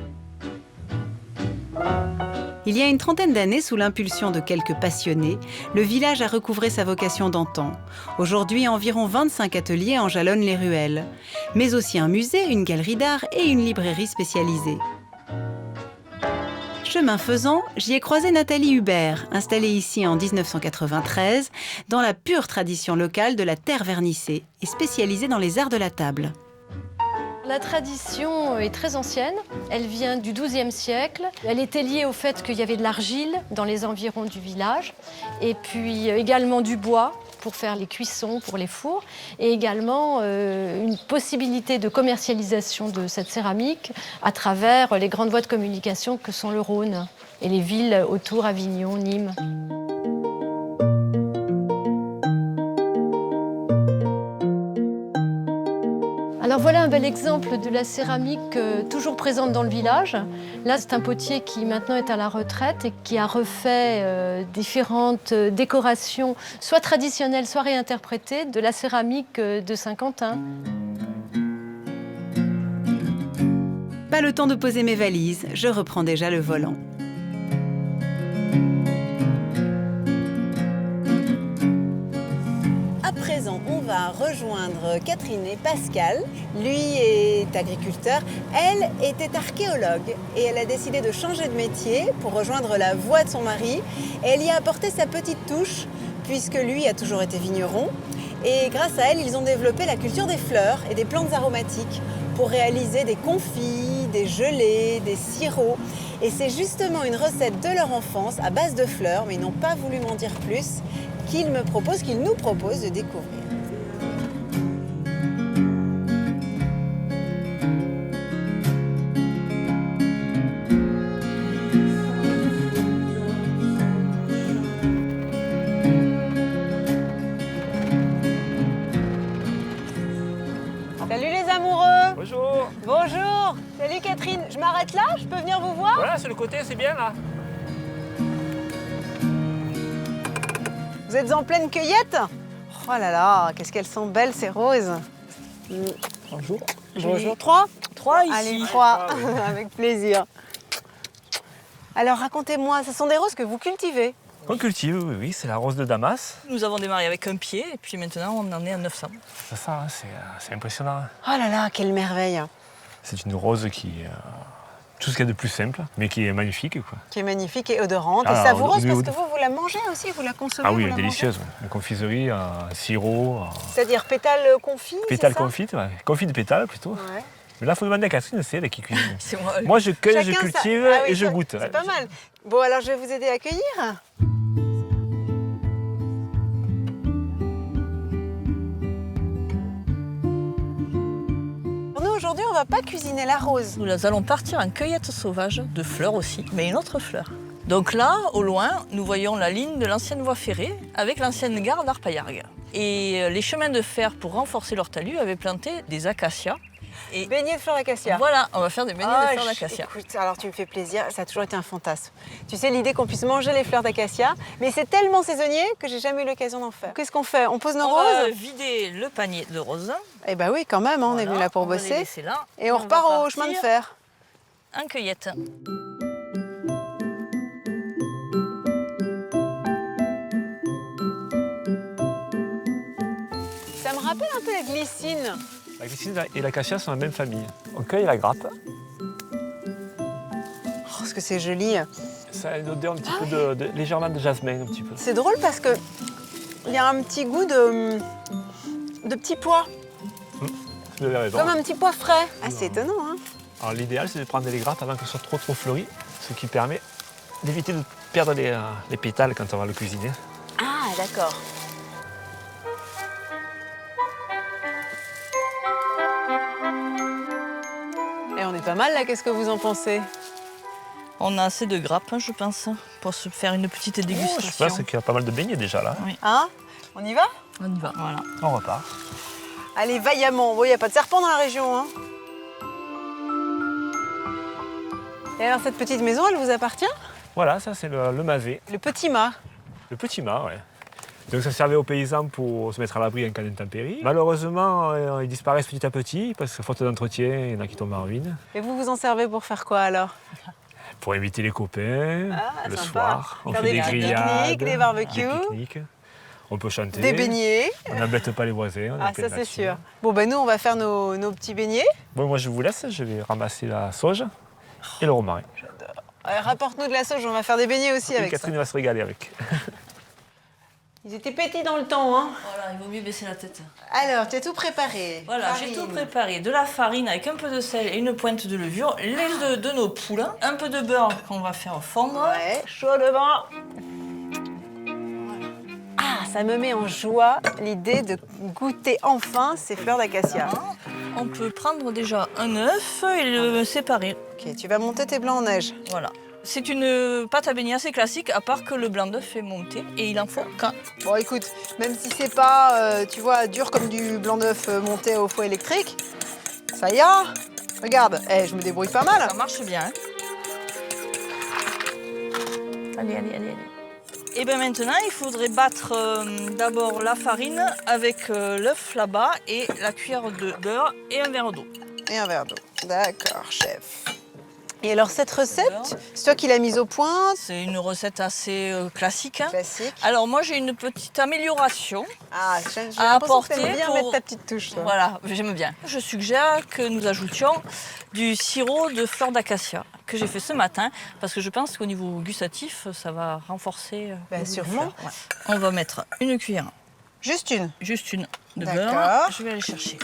Il y a une trentaine d'années, sous l'impulsion de quelques passionnés, le village a recouvré sa vocation d'antan. Aujourd'hui, environ 25 ateliers en jalonnent les ruelles, mais aussi un musée, une galerie d'art et une librairie spécialisée. Chemin faisant, j'y ai croisé Nathalie Hubert, installée ici en 1993, dans la pure tradition locale de la terre vernissée et spécialisée dans les arts de la table. La tradition est très ancienne, elle vient du XIIe siècle. Elle était liée au fait qu'il y avait de l'argile dans les environs du village et puis également du bois pour faire les cuissons, pour les fours, et également une possibilité de commercialisation de cette céramique à travers les grandes voies de communication que sont le Rhône et les villes autour, Avignon, Nîmes. Alors voilà un bel exemple de la céramique toujours présente dans le village. Là, c'est un potier qui maintenant est à la retraite et qui a refait différentes décorations, soit traditionnelles, soit réinterprétées, de la céramique de Saint-Quentin. Pas le temps de poser mes valises, je reprends déjà le volant. À présent, on va rejoindre Catherine et Pascal. Lui est agriculteur, elle était archéologue et elle a décidé de changer de métier pour rejoindre la voie de son mari. Et elle y a apporté sa petite touche puisque lui a toujours été vigneron. Et grâce à elle, ils ont développé la culture des fleurs et des plantes aromatiques pour réaliser des confits, des gelées, des sirops. Et c'est justement une recette de leur enfance à base de fleurs, mais ils n'ont pas voulu m'en dire plus, qu'ils nous proposent de découvrir. Salut les amoureux! Bonjour! Bonjour! Salut Catherine, je m'arrête là? Je peux venir vous voir? Voilà, sur le côté, c'est bien là. Vous êtes en pleine cueillette? Oh là là, qu'est-ce qu'elles sont belles ces roses. Bonjour. Bonjour. Trois? Trois ici. Allez, trois, Ah, oui. avec plaisir. Alors racontez-moi, ce sont des roses que vous cultivez? On cultive, oui, oui, c'est la rose de Damas. Nous avons démarré avec un pied et puis maintenant on en est à 900. C'est ça, hein, c'est impressionnant. Oh là là, quelle merveille! C'est une rose qui tout ce qu'il y a de plus simple, mais qui est magnifique, quoi. Qui est magnifique et odorante Ah, et savoureuse au- parce que vous la mangez aussi, vous la consommez? Ah oui, vous la délicieuse. Ouais. La confiserie, un sirop, C'est-à-dire pétales confits? pétales c'est ça? confit, ouais. Confit de pétales plutôt. Ouais. Mais là, il faut demander à Catherine, c'est elle qui cuisine. C'est moi. Moi, je cueille, je Chacun cultive Ah oui, et je ça, goûte. C'est Ouais. pas mal. Bon, alors je vais vous aider à cueillir. Nous, aujourd'hui, on va pas cuisiner la rose. Nous allons partir en cueillette sauvage, de fleurs aussi, mais une autre fleur. Donc là, au loin, nous voyons la ligne de l'ancienne voie ferrée avec l'ancienne gare d'Arpaillargues. Et les chemins de fer, pour renforcer leur talus, avaient planté des acacias. Et Beignets de fleurs d'acacia. voilà, on va faire des beignets de fleurs d'acacia. Écoute, alors tu me fais plaisir, ça a toujours été un fantasme. Tu sais, l'idée qu'on puisse manger les fleurs d'acacia, mais c'est tellement saisonnier que j'ai jamais eu l'occasion d'en faire. Qu'est-ce qu'on fait? On pose nos On va roses? vider le panier de roses. Eh ben oui, quand même, hein, on est venu là pour on va les bosser. laisser là. Et on repart va au chemin de partir fer. En cueillette. Ça me rappelle un peu la glycine. La glycine et l'acacia sont la même famille. On cueille la grappe. Oh, ce que c'est joli. Ça a une odeur un petit peu légèrement de jasmin, un petit peu. C'est drôle parce que il y a un petit goût de petits pois, Vous avez raison. comme un petit pois frais. Ah, c'est étonnant, hein? Alors l'idéal, c'est de prendre les grappes avant qu'elles soient trop fleuries, ce qui permet d'éviter de perdre les pétales quand on va le cuisiner. Ah, d'accord. Et on est pas mal là, qu'est-ce que vous en pensez? On a assez de grappes, hein, je pense, pour se faire une petite dégustation. Je pense qu'il y a pas mal de beignets déjà là. Oui. Hein? On y va? On y va, voilà. On repart. Allez, vaillamment. Bon, il n'y a pas de serpent dans la région, hein? Et alors, cette petite maison, elle vous appartient? Voilà, ça c'est le mavé. Le petit mât. Le petit mât, ouais. Donc ça servait aux paysans pour se mettre à l'abri en cas d'intempérie. Malheureusement, ils disparaissent petit à petit parce que faute d'entretien, il y en a qui tombent en ruine. Et vous vous en servez pour faire quoi alors? Pour inviter les copains, le sympa. soir, on Faire fait des des petits grillades, pique-niques, des barbecues. des pique-niques. On peut chanter. Des beignets. On n'embête pas les voisins. On Ah, appelle ça c'est là-dessus. sûr. Bon, ben nous, on va faire nos petits beignets. Bon, moi je vous laisse, je vais ramasser la sauge et le romarin. Rapporte-nous de la sauge, on va faire des beignets aussi Et avec Catherine va se régaler avec. Ils étaient pétis dans le temps, hein. Voilà, il vaut mieux baisser la tête. Alors, tu as tout préparé. Voilà, j'ai tout préparé. De la farine avec un peu de sel et une pointe de levure, les œufs de nos poules, un peu de beurre qu'on va faire fondre. Ouais, chaud devant. Ah, ça me met en joie l'idée de goûter enfin ces fleurs d'acacia. On peut prendre déjà un œuf et le séparer. Ok, tu vas monter tes blancs en neige. Voilà. C'est une pâte à beignets assez classique, à part que le blanc d'œuf est monté et il en faut qu'un. Bon, écoute, même si c'est pas, tu vois, dur comme du blanc d'œuf monté au four électrique, ça ira. Regarde, je me débrouille pas mal. Ça marche bien. Hein. Allez. Et bien maintenant, il faudrait battre d'abord la farine avec l'œuf là-bas et la cuillère de beurre et un verre d'eau. Et un verre d'eau. D'accord, chef. Et alors cette recette, c'est toi qui l'as mise au point? C'est une recette assez classique. Hein. Classique. Alors moi j'ai une petite amélioration à apporter bien mettre ta petite touche. Toi. Voilà, j'aime bien. Je suggère que nous ajoutions du sirop de fleurs d'acacia que j'ai fait ce matin parce que je pense qu'au niveau gustatif ça va renforcer. Sûrement. Ouais. On va mettre une cuillère. Juste une? Juste une de D'accord. beurre. Je vais aller chercher.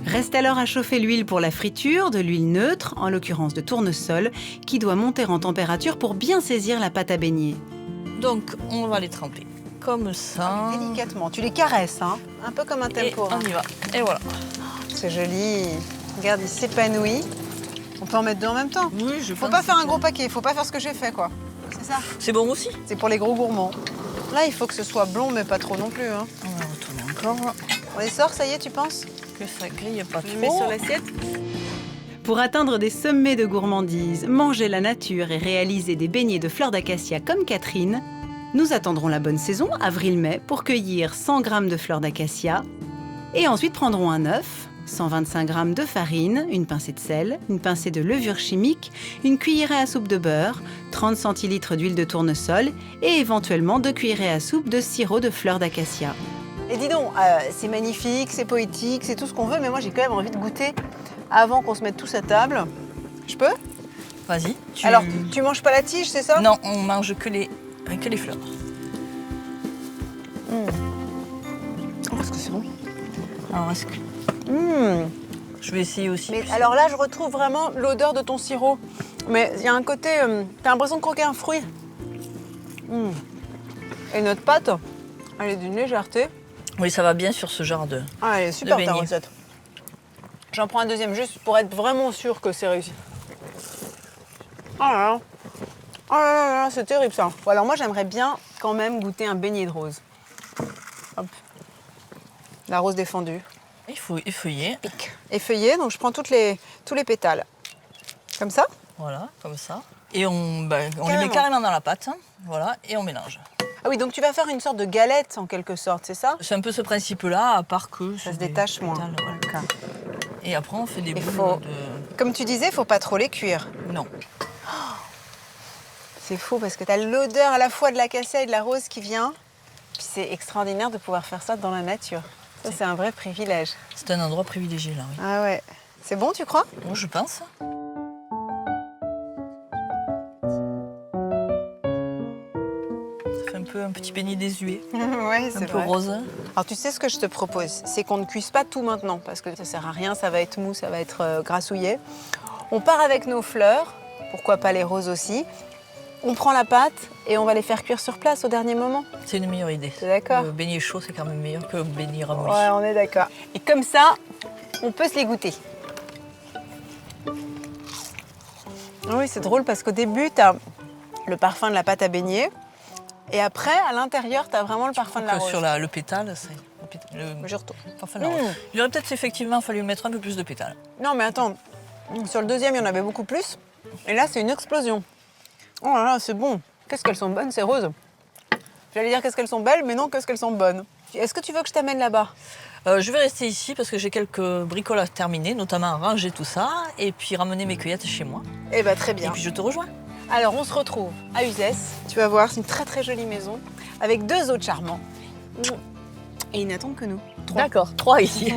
Reste alors à chauffer l'huile pour la friture, de l'huile neutre, en l'occurrence de tournesol, qui doit monter en température pour bien saisir la pâte à beignets. Donc on va les tremper comme ça. Délicatement, tu les caresses, hein, un peu comme un tempura. Et on y va. Et voilà. C'est joli. Regarde, il s'épanouit. On peut en mettre deux en même temps. Oui, je Faut pas faire un gros paquet, faut pas faire ce que j'ai fait, quoi. C'est ça? C'est bon aussi. C'est pour les gros gourmands. Là, il faut que ce soit blond, mais pas trop non plus. Hein. On va retourner encore. On les sort, ça y est, tu penses? Que ça grille pas trop. Je mets sur l'assiette. Pour atteindre des sommets de gourmandise, manger la nature et réaliser des beignets de fleurs d'acacia comme Catherine, nous attendrons la bonne saison, avril-mai, pour cueillir 100 g de fleurs d'acacia. Et ensuite prendrons un œuf, 125 g de farine, une pincée de sel, une pincée de levure chimique, une cuillerée à soupe de beurre, 30 centilitres d'huile de tournesol et éventuellement 2 cuillerées à soupe de sirop de fleurs d'acacia. Et dis donc, c'est magnifique, c'est poétique, c'est tout ce qu'on veut, mais moi j'ai quand même envie de goûter avant qu'on se mette tous à table. Je peux? Vas-y. Alors, tu manges pas la tige, c'est ça? Non, on mange que les fleurs. Oh, est-ce que c'est bon? Alors, est-ce que... Je vais essayer aussi. Mais alors là, je retrouve vraiment l'odeur de ton sirop. Mais il y a un côté... t'as l'impression de croquer un fruit. Et notre pâte, elle est d'une légèreté. Oui, ça va bien sur ce genre de Ah, elle est super ta beignet. recette. J'en prends un deuxième juste pour être vraiment sûre que c'est réussi. Oh là là. Oh là là, c'est terrible ça. Bon, alors moi, j'aimerais bien quand même goûter un beignet de rose. Hop. La rose défendue. Il faut effeuiller. Effeuillée, donc je prends tous les pétales. Comme ça? Voilà, comme ça. Et on les met carrément dans la pâte. Hein. Voilà, et on mélange. Ah oui, donc tu vas faire une sorte de galette en quelque sorte, c'est ça? C'est un peu ce principe-là, à part que... Ça se détache moins. Voilà. Et après, on fait des boules de... Comme tu disais, il faut pas trop les cuire. Non. C'est fou parce que tu as l'odeur à la fois de l'acacia et de la rose qui vient. Puis c'est extraordinaire de pouvoir faire ça dans la nature. Ça, c'est un vrai privilège. C'est un endroit privilégié, là, oui. Ah ouais. C'est bon, tu crois? Bon, je pense. Ça fait un peu un petit beignet désuet. Ouais, c'est un peu vrai. rose. Alors tu sais ce que je te propose, c'est qu'on ne cuise pas tout maintenant parce que ça sert à rien, ça va être mou, ça va être grassouillé. On part avec nos fleurs, pourquoi pas les roses aussi. On prend la pâte et on va les faire cuire sur place au dernier moment. C'est une meilleure idée. T'es d'accord? Le beignet chaud, c'est quand même meilleur que le beignet ramolli. Ouais, on est d'accord. Et comme ça, on peut se les goûter. Oui, c'est drôle parce qu'au début, tu as le parfum de la pâte à beignet. Et après, à l'intérieur, tu as vraiment le parfum de la rose. Sur le pétale, c'est... Je retourne. Parfum de la rose. Il aurait peut-être effectivement fallu mettre un peu plus de pétales. Non, mais attends. Sur le deuxième, il y en avait beaucoup plus. Et là, c'est une explosion. Oh là là, c'est bon. Qu'est-ce qu'elles sont bonnes, ces roses. J'allais dire qu'est-ce qu'elles sont belles, mais non, qu'est-ce qu'elles sont bonnes. Est-ce que tu veux que je t'amène là-bas? Je vais rester ici parce que j'ai quelques bricoles à terminer, notamment ranger tout ça et puis ramener mes cueillettes chez moi. Eh bien, très bien. Et puis je te rejoins. Alors, on se retrouve à Uzès. Tu vas voir, c'est une très très jolie maison avec 2 hôtes charmants. Et ils n'attendent que nous. 3. D'accord, 3 ici.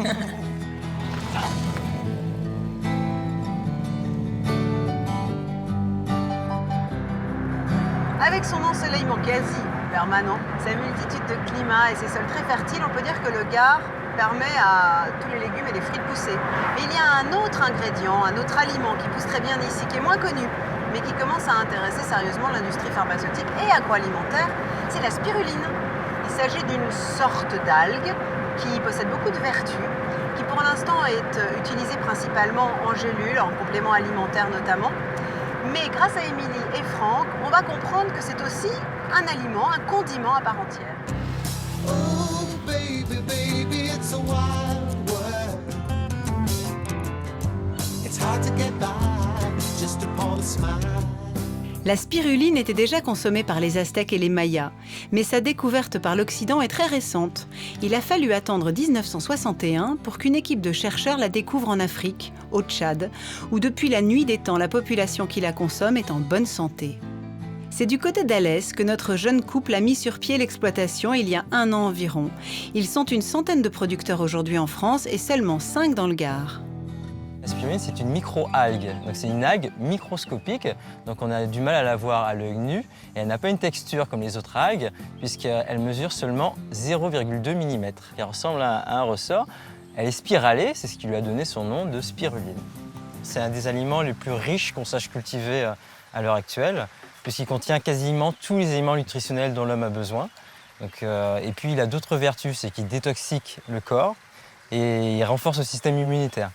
Avec son ensoleillement quasi permanent, sa multitude de climats et ses sols très fertiles, on peut dire que le Gard permet à tous les légumes et les fruits de pousser. Mais il y a un autre ingrédient, un autre aliment qui pousse très bien ici, qui est moins connu, mais qui commence à intéresser sérieusement l'industrie pharmaceutique et agroalimentaire, c'est la spiruline. Il s'agit d'une sorte d'algue qui possède beaucoup de vertus, qui pour l'instant est utilisée principalement en gélules, en complément alimentaire notamment. Mais grâce à Émilie et Franck, on va comprendre que c'est aussi un aliment, un condiment à part entière. Oh, baby, baby, it's a wild world. It's hard to get by just upon a smile. La spiruline était déjà consommée par les Aztèques et les Mayas, mais sa découverte par l'Occident est très récente. Il a fallu attendre 1961 pour qu'une équipe de chercheurs la découvre en Afrique, au Tchad, où depuis la nuit des temps, la population qui la consomme est en bonne santé. C'est du côté d'Alès que notre jeune couple a mis sur pied l'exploitation il y a 1 an environ. Ils sont une centaine de producteurs aujourd'hui en France et seulement 5 dans le Gard. La spiruline, c'est une micro-algue. Donc c'est une algue microscopique, donc on a du mal à la voir à l'œil nu, et elle n'a pas une texture comme les autres algues, puisqu'elle mesure seulement 0,2 mm. Elle ressemble à un ressort. Elle est spiralée, c'est ce qui lui a donné son nom de spiruline. C'est un des aliments les plus riches qu'on sache cultiver à l'heure actuelle, puisqu'il contient quasiment tous les éléments nutritionnels dont l'homme a besoin. Donc, et puis il a d'autres vertus, c'est qu'il détoxique le corps et il renforce le système immunitaire.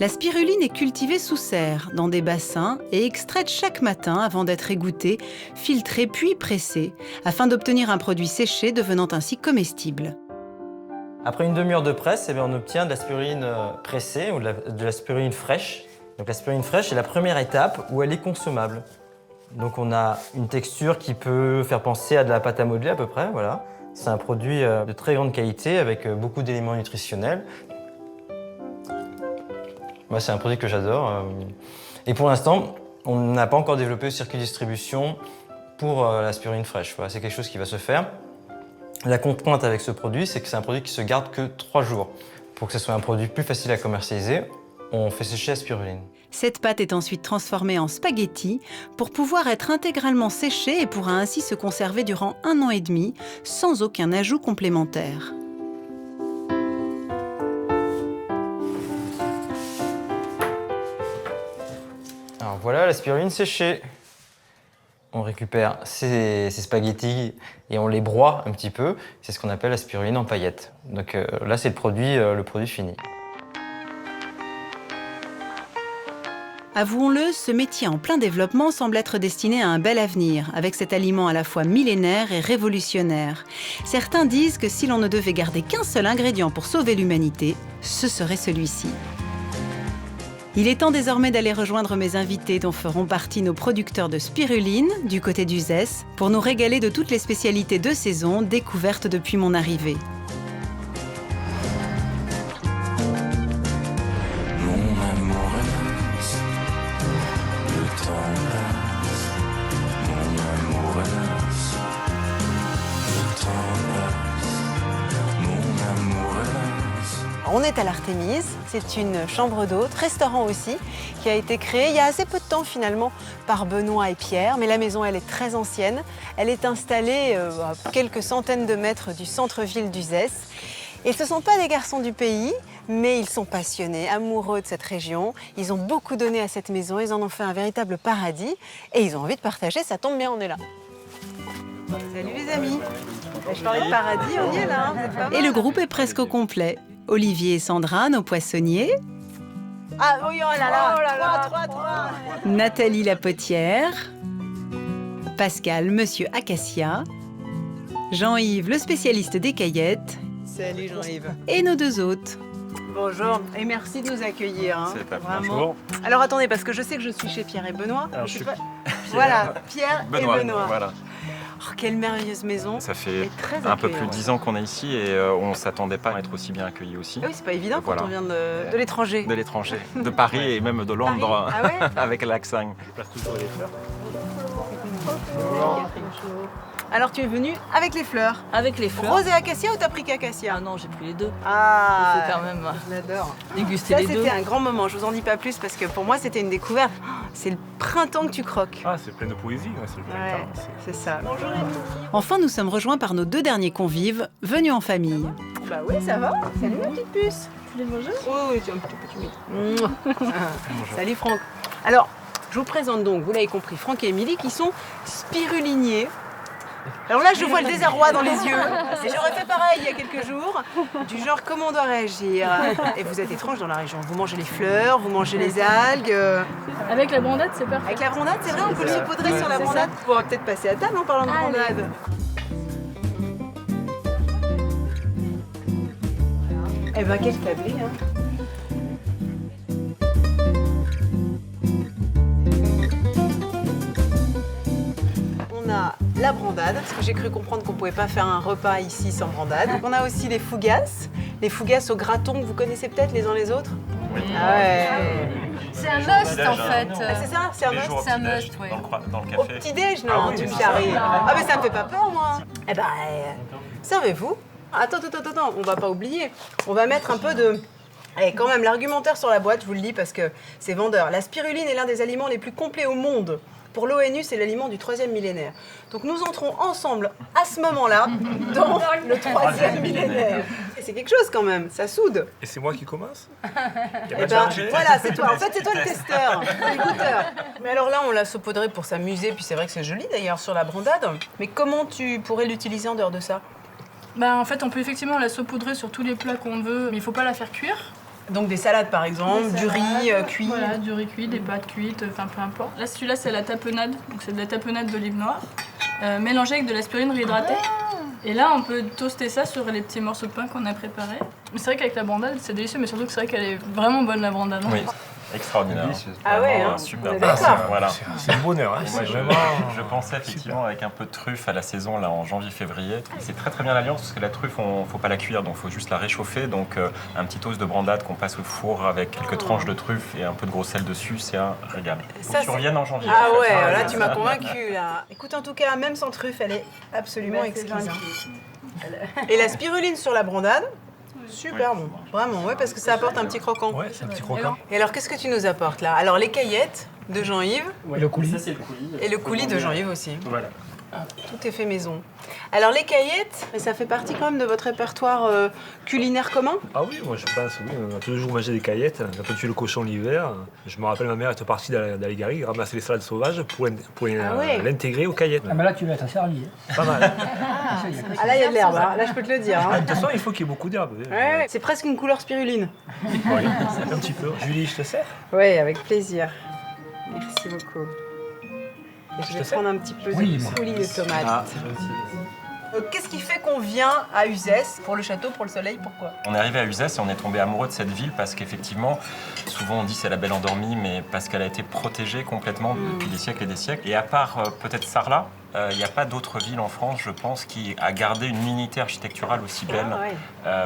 La spiruline est cultivée sous serre, dans des bassins, et extraite chaque matin avant d'être égouttée, filtrée puis pressée, afin d'obtenir un produit séché devenant ainsi comestible. Après une demi-heure de presse, on obtient de la spiruline pressée ou de la spiruline fraîche. Donc la spiruline fraîche est la première étape où elle est consommable. Donc on a une texture qui peut faire penser à de la pâte à modeler à peu près, voilà. C'est un produit de très grande qualité avec beaucoup d'éléments nutritionnels. Moi, c'est un produit que j'adore. Et pour l'instant, on n'a pas encore développé le circuit de distribution pour la spiruline fraîche. Voilà, c'est quelque chose qui va se faire. La contrainte avec ce produit, c'est que c'est un produit qui se garde que 3 jours. Pour que ce soit un produit plus facile à commercialiser, on fait sécher la spiruline. Cette pâte est ensuite transformée en spaghetti pour pouvoir être intégralement séchée et pourra ainsi se conserver durant 1 an et demi sans aucun ajout complémentaire. Alors voilà la spiruline séchée. On récupère ces spaghettis et on les broie un petit peu. C'est ce qu'on appelle la spiruline en paillettes. Donc là, c'est le produit fini. Avouons-le, ce métier en plein développement semble être destiné à un bel avenir, avec cet aliment à la fois millénaire et révolutionnaire. Certains disent que si l'on ne devait garder qu'un seul ingrédient pour sauver l'humanité, ce serait celui-ci. Il est temps désormais d'aller rejoindre mes invités dont feront partie nos producteurs de spiruline du côté d'Uzès pour nous régaler de toutes les spécialités de saison découvertes depuis mon arrivée. On est à l'Artémise, c'est une chambre d'hôte, restaurant aussi, qui a été créée il y a assez peu de temps finalement par Benoît et Pierre, mais la maison elle est très ancienne. Elle est installée à quelques centaines de mètres du centre-ville d'Uzès. Et ce ne sont pas des garçons du pays, mais ils sont passionnés, amoureux de cette région. Ils ont beaucoup donné à cette maison, ils en ont fait un véritable paradis et ils ont envie de partager, ça tombe bien, on est là. Salut les amis. Je parlais de paradis, on y est là, vous êtes pas mal. Et le groupe est presque au complet. Olivier et Sandra, nos poissonniers. Ah oui, oh là là, 3. Nathalie la potière. Pascal, monsieur Acacia. Jean-Yves, le spécialiste des caillettes. Salut Jean-Yves. Et nos 2 hôtes. Bonjour et merci de nous accueillir. Hein. C'est pas vraiment. bonjour. Alors attendez, parce que je sais que je suis chez Pierre et Benoît. Alors, je je sais suis pas... Voilà, Pierre Benoît, et Benoît. Voilà. Oh, quelle merveilleuse maison. Ça fait très un peu plus de accueillant. 10 ans qu'on est ici et on ne s'attendait pas à être aussi bien accueillis aussi. Ah oui, c'est pas évident Voilà. quand on vient de l'étranger. De l'étranger, de Paris et même de Londres, Ah ouais avec l'accent. Alors tu es venu avec les fleurs. Avec les fleurs. Rose et acacia ou t'as pris qu'acacia? Ah non, j'ai pris les deux. Ah, Il faut quand même je l'adore. déguster Ça, les deux. c'était un grand moment. Je vous en dis pas plus parce que pour moi, c'était une découverte. Oh, c'est le printemps que tu croques. Ah, c'est plein de poésie, ouais, c'est le printemps. C'est ça. Bonjour. Enfin, nous sommes rejoints par nos 2 derniers convives, venus en famille. Bah oui, ça va. Salut ma petite puce. Tu les manges? Oui, tu es un petit peu. Salut Franck. Alors, je vous présente donc, vous l'avez compris, Franck et Émilie qui sont spiruliniers. Alors là, je vois le désarroi dans les yeux. Et j'aurais fait pareil il y a quelques jours. Du genre, comment on doit réagir? Et vous êtes étrange dans la région. Vous mangez les fleurs, vous mangez les algues. Avec la brandade, c'est parfait. Avec la brandade, c'est vrai, on peut le saupoudrer sur la brandade. On va peut-être passer à table en parlant de brandade. Eh ben, quel tablé, hein. On a la brandade, parce que j'ai cru comprendre qu'on pouvait pas faire un repas ici sans brandade. On a aussi les fougasses au graton, que vous connaissez peut-être les uns les autres. Oui. Ah ouais. C'est un must en fait. Ah, c'est ça, c'est un must. C'est un must, oui. Dans le Au café. petit-déj, non, Ah oui, tu me c'est charries. ça. Ah mais ça me fait pas peur, moi. Eh ben, servez-vous. Attends, on va pas oublier. On va mettre un peu de... Allez, quand même, l'argumentaire sur la boîte, je vous le dis parce que c'est vendeur. La spiruline est l'un des aliments les plus complets au monde. Pour l'ONU, c'est l'aliment du 3e millénaire. Donc nous entrons ensemble, à ce moment-là, dans le 3e millénaire. Et c'est quelque chose quand même, ça soude. Et c'est moi qui commence? Eh ben, voilà, c'est toi. En fait, c'est toi le testeur, le goûteur. Mais alors là, on l'a saupoudré pour s'amuser, puis c'est vrai que c'est joli d'ailleurs sur la brandade. Mais comment tu pourrais l'utiliser en dehors de ça? Bah, en fait, on peut effectivement la saupoudrer sur tous les plats qu'on veut, mais il faut pas la faire cuire. Donc des salades par exemple, du riz cuit. Voilà, du riz cuit, des pâtes cuites, enfin peu importe. Là, celui-là, c'est la tapenade, donc c'est de la tapenade d'olive noire, mélangée avec de la spiruline réhydratée. Et là, on peut toaster ça sur les petits morceaux de pain qu'on a préparés. Mais c'est vrai qu'avec la brandade, c'est délicieux, mais surtout que c'est vrai qu'elle est vraiment bonne, la brandade. Oui, extraordinaire. Ah ouais, hein, super. on est d'accord. Voilà. C'est le bonheur, hein, Moi, c'est je, vraiment... je pensais effectivement avec un peu de truffe à la saison, là, en janvier-février. C'est très très bien l'alliance parce que la truffe, faut pas la cuire, donc il faut juste la réchauffer. Donc un petit toast de brandade qu'on passe au four avec quelques tranches de truffe et un peu de gros sel dessus, c'est un régal. Faut que tu reviennes en janvier. Ah en fait. ouais, là tu m'as convaincu là. Écoute, en tout cas, même sans truffe, elle est absolument exquise. Et la spiruline sur la brandade, super bon. Vraiment, ouais, parce que ça apporte un petit croquant. Ouais, c'est un petit croquant. Et alors, qu'est-ce que tu nous apportes là? Alors, les caillettes de Jean-Yves. Ouais, le coulis. Ça, c'est le coulis. Et le coulis de Jean-Yves aussi. Voilà. Tout est fait maison. Alors, les caillettes, ça fait partie quand même de votre répertoire culinaire commun? Ah oui, moi je pense, oui. On a toujours mangé des caillettes. On a pas tué le cochon l'hiver. Je me rappelle, ma mère était partie dans les garrigues, ramasser les salades sauvages pour l'intégrer aux caillettes. Ah, mais là, tu vas être servi. Pas mal. Ah là, il y a de l'herbe, hein. Là, je peux te le dire. Ah, Hein. de toute façon, il faut qu'il y ait beaucoup d'herbe. Ouais, c'est presque une couleur spiruline. Oui, un petit peu. Julie, je te sers? Oui, avec plaisir. Merci beaucoup. Et je vais prendre un petit peu de coulis de tomate. Ah. Qu'est-ce qui fait qu'on vient à Uzès? Pour le château, pour le soleil, pourquoi? On est arrivé à Uzès et on est tombé amoureux de cette ville parce qu'effectivement, souvent on dit c'est la belle endormie, mais parce qu'elle a été protégée complètement depuis des siècles et des siècles. Et à part peut-être Sarlat, il n'y a pas d'autre ville en France, je pense, qui a gardé une unité architecturale aussi belle.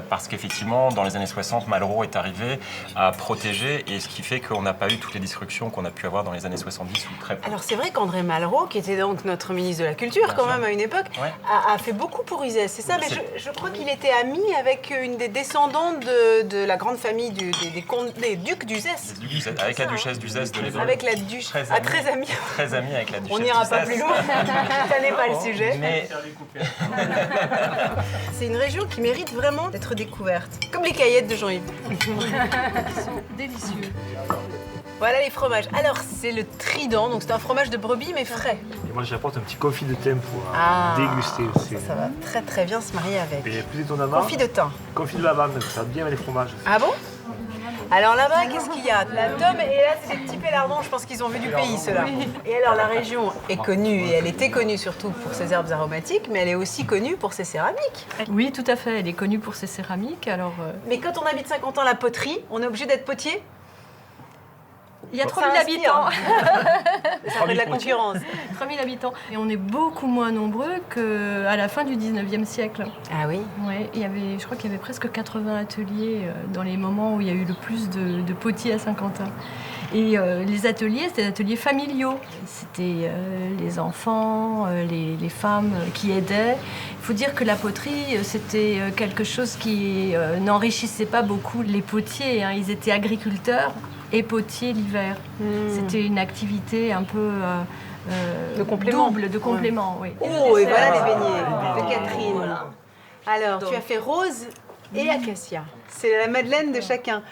Parce qu'effectivement, dans les années 60, Malraux est arrivé à protéger, et ce qui fait qu'on n'a pas eu toutes les destructions qu'on a pu avoir dans les années 70 ou très peu. Alors c'est vrai qu'André Malraux, qui était donc notre ministre de la Culture quand même à une époque, a fait beaucoup pour Uzès, c'est ça? Mais je crois qu'il était ami avec une des descendantes de la grande famille des ducs d'Uzès. Avec la duchesse d'Uzès de l'époque. Avec la duchesse. Très amie. Très amie avec la duchesse On n'ira pas d'Uzès. plus loin. Ça n'est pas le sujet. Mais... C'est une région qui mérite vraiment d'être découverte. Comme les caillettes de Jean-Yves. Ils sont délicieux. Voilà les fromages. Alors, c'est le Trident, donc c'est un fromage de brebis mais frais. Et moi, j'apporte un petit confit de thym pour déguster aussi. Ça va très très bien se marier avec. Et plus étonnamment... Confit de thym. Confit de lavande, ça va bien avec les fromages. Ah bon? Alors là-bas, qu'est-ce qu'il y a? La tome, et là, c'est des petits pélardons, je pense qu'ils ont vu du pays, ceux-là. Et alors, la région est connue, et elle était connue surtout pour ses herbes aromatiques, mais elle est aussi connue pour ses céramiques. Oui, tout à fait. Elle est connue pour ses céramiques, alors... Mais quand on habite Saint-Quentin, la poterie, on est obligé d'être potier? Il y a Ça 3000 inspire. habitants. Ça fait de la concurrence. 3000 habitants. Et on est beaucoup moins nombreux qu'à la fin du 19e siècle. Ah oui? Ouais, je crois qu'il y avait presque 80 ateliers dans les moments où il y a eu le plus de potiers à Saint-Quentin. Et les ateliers, c'était des ateliers familiaux. C'était les enfants, les femmes qui aidaient. Il faut dire que la poterie, c'était quelque chose qui n'enrichissait pas beaucoup les potiers, hein. Ils étaient agriculteurs et potiers l'hiver. C'était une activité un peu de complément. double, de complément, oui. Oh, et voilà les beignets de Catherine. Voilà. Alors, tu as fait rose et acacia. C'est la madeleine de chacun.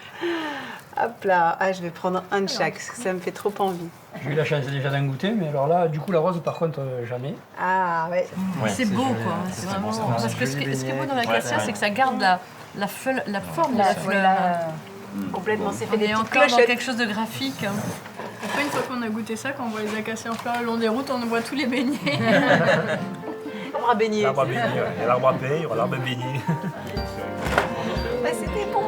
Hop là, je vais prendre un de chaque, parce que ça me fait trop envie. J'ai eu la chance déjà d'en goûter, mais alors là, du coup, la rose, par contre, jamais. Ah ouais. C'est beau, quoi. C'est vraiment... Parce que ce qui est beau dans l'acacia, c'est que ça garde la forme de la fleur. Complètement, c'est fait On des est petites encore dans clochettes. quelque chose de graphique. Après, une fois qu'on a goûté ça, quand on voit les acacias en fleurs le long des routes, on voit tous les beignets. L'arbre à beignet. L'arbre à beignet, ouais. Il y a l'arbre à pain, il y aura l'arbre à beignet. C'était bon.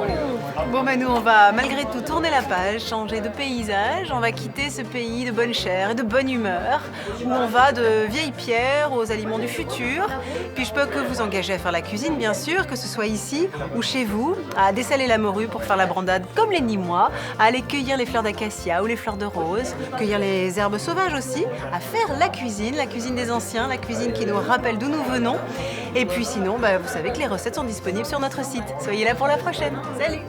Bon, nous, on va malgré tout tourner la page, changer de paysage. On va quitter ce pays de bonne chair et de bonne humeur, où on va de vieilles pierres aux aliments du futur. Puis je peux que vous engager à faire la cuisine, bien sûr, que ce soit ici ou chez vous, à dessaler la morue pour faire la brandade comme les Nîmois, à aller cueillir les fleurs d'acacia ou les fleurs de rose, cueillir les herbes sauvages aussi, à faire la cuisine des anciens, la cuisine qui nous rappelle d'où nous venons. Et puis sinon, vous savez que les recettes sont disponibles sur notre site. Soyez là pour la prochaine. Salut!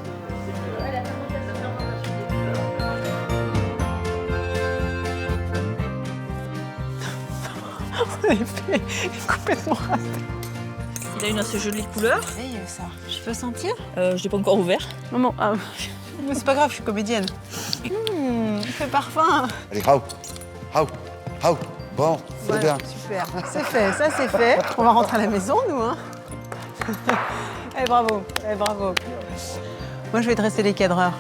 En effet, complètement raté. Il a une assez jolie couleur. Ça. Je peux sentir? Je l'ai pas encore ouvert. Maman, c'est pas grave, je suis comédienne. C'est parfum. Allez, hao. Bon, c'est bien. Super, c'est fait, ça c'est fait. On va rentrer à la maison, nous. Hein. Bravo. Moi, je vais dresser les cadreurs.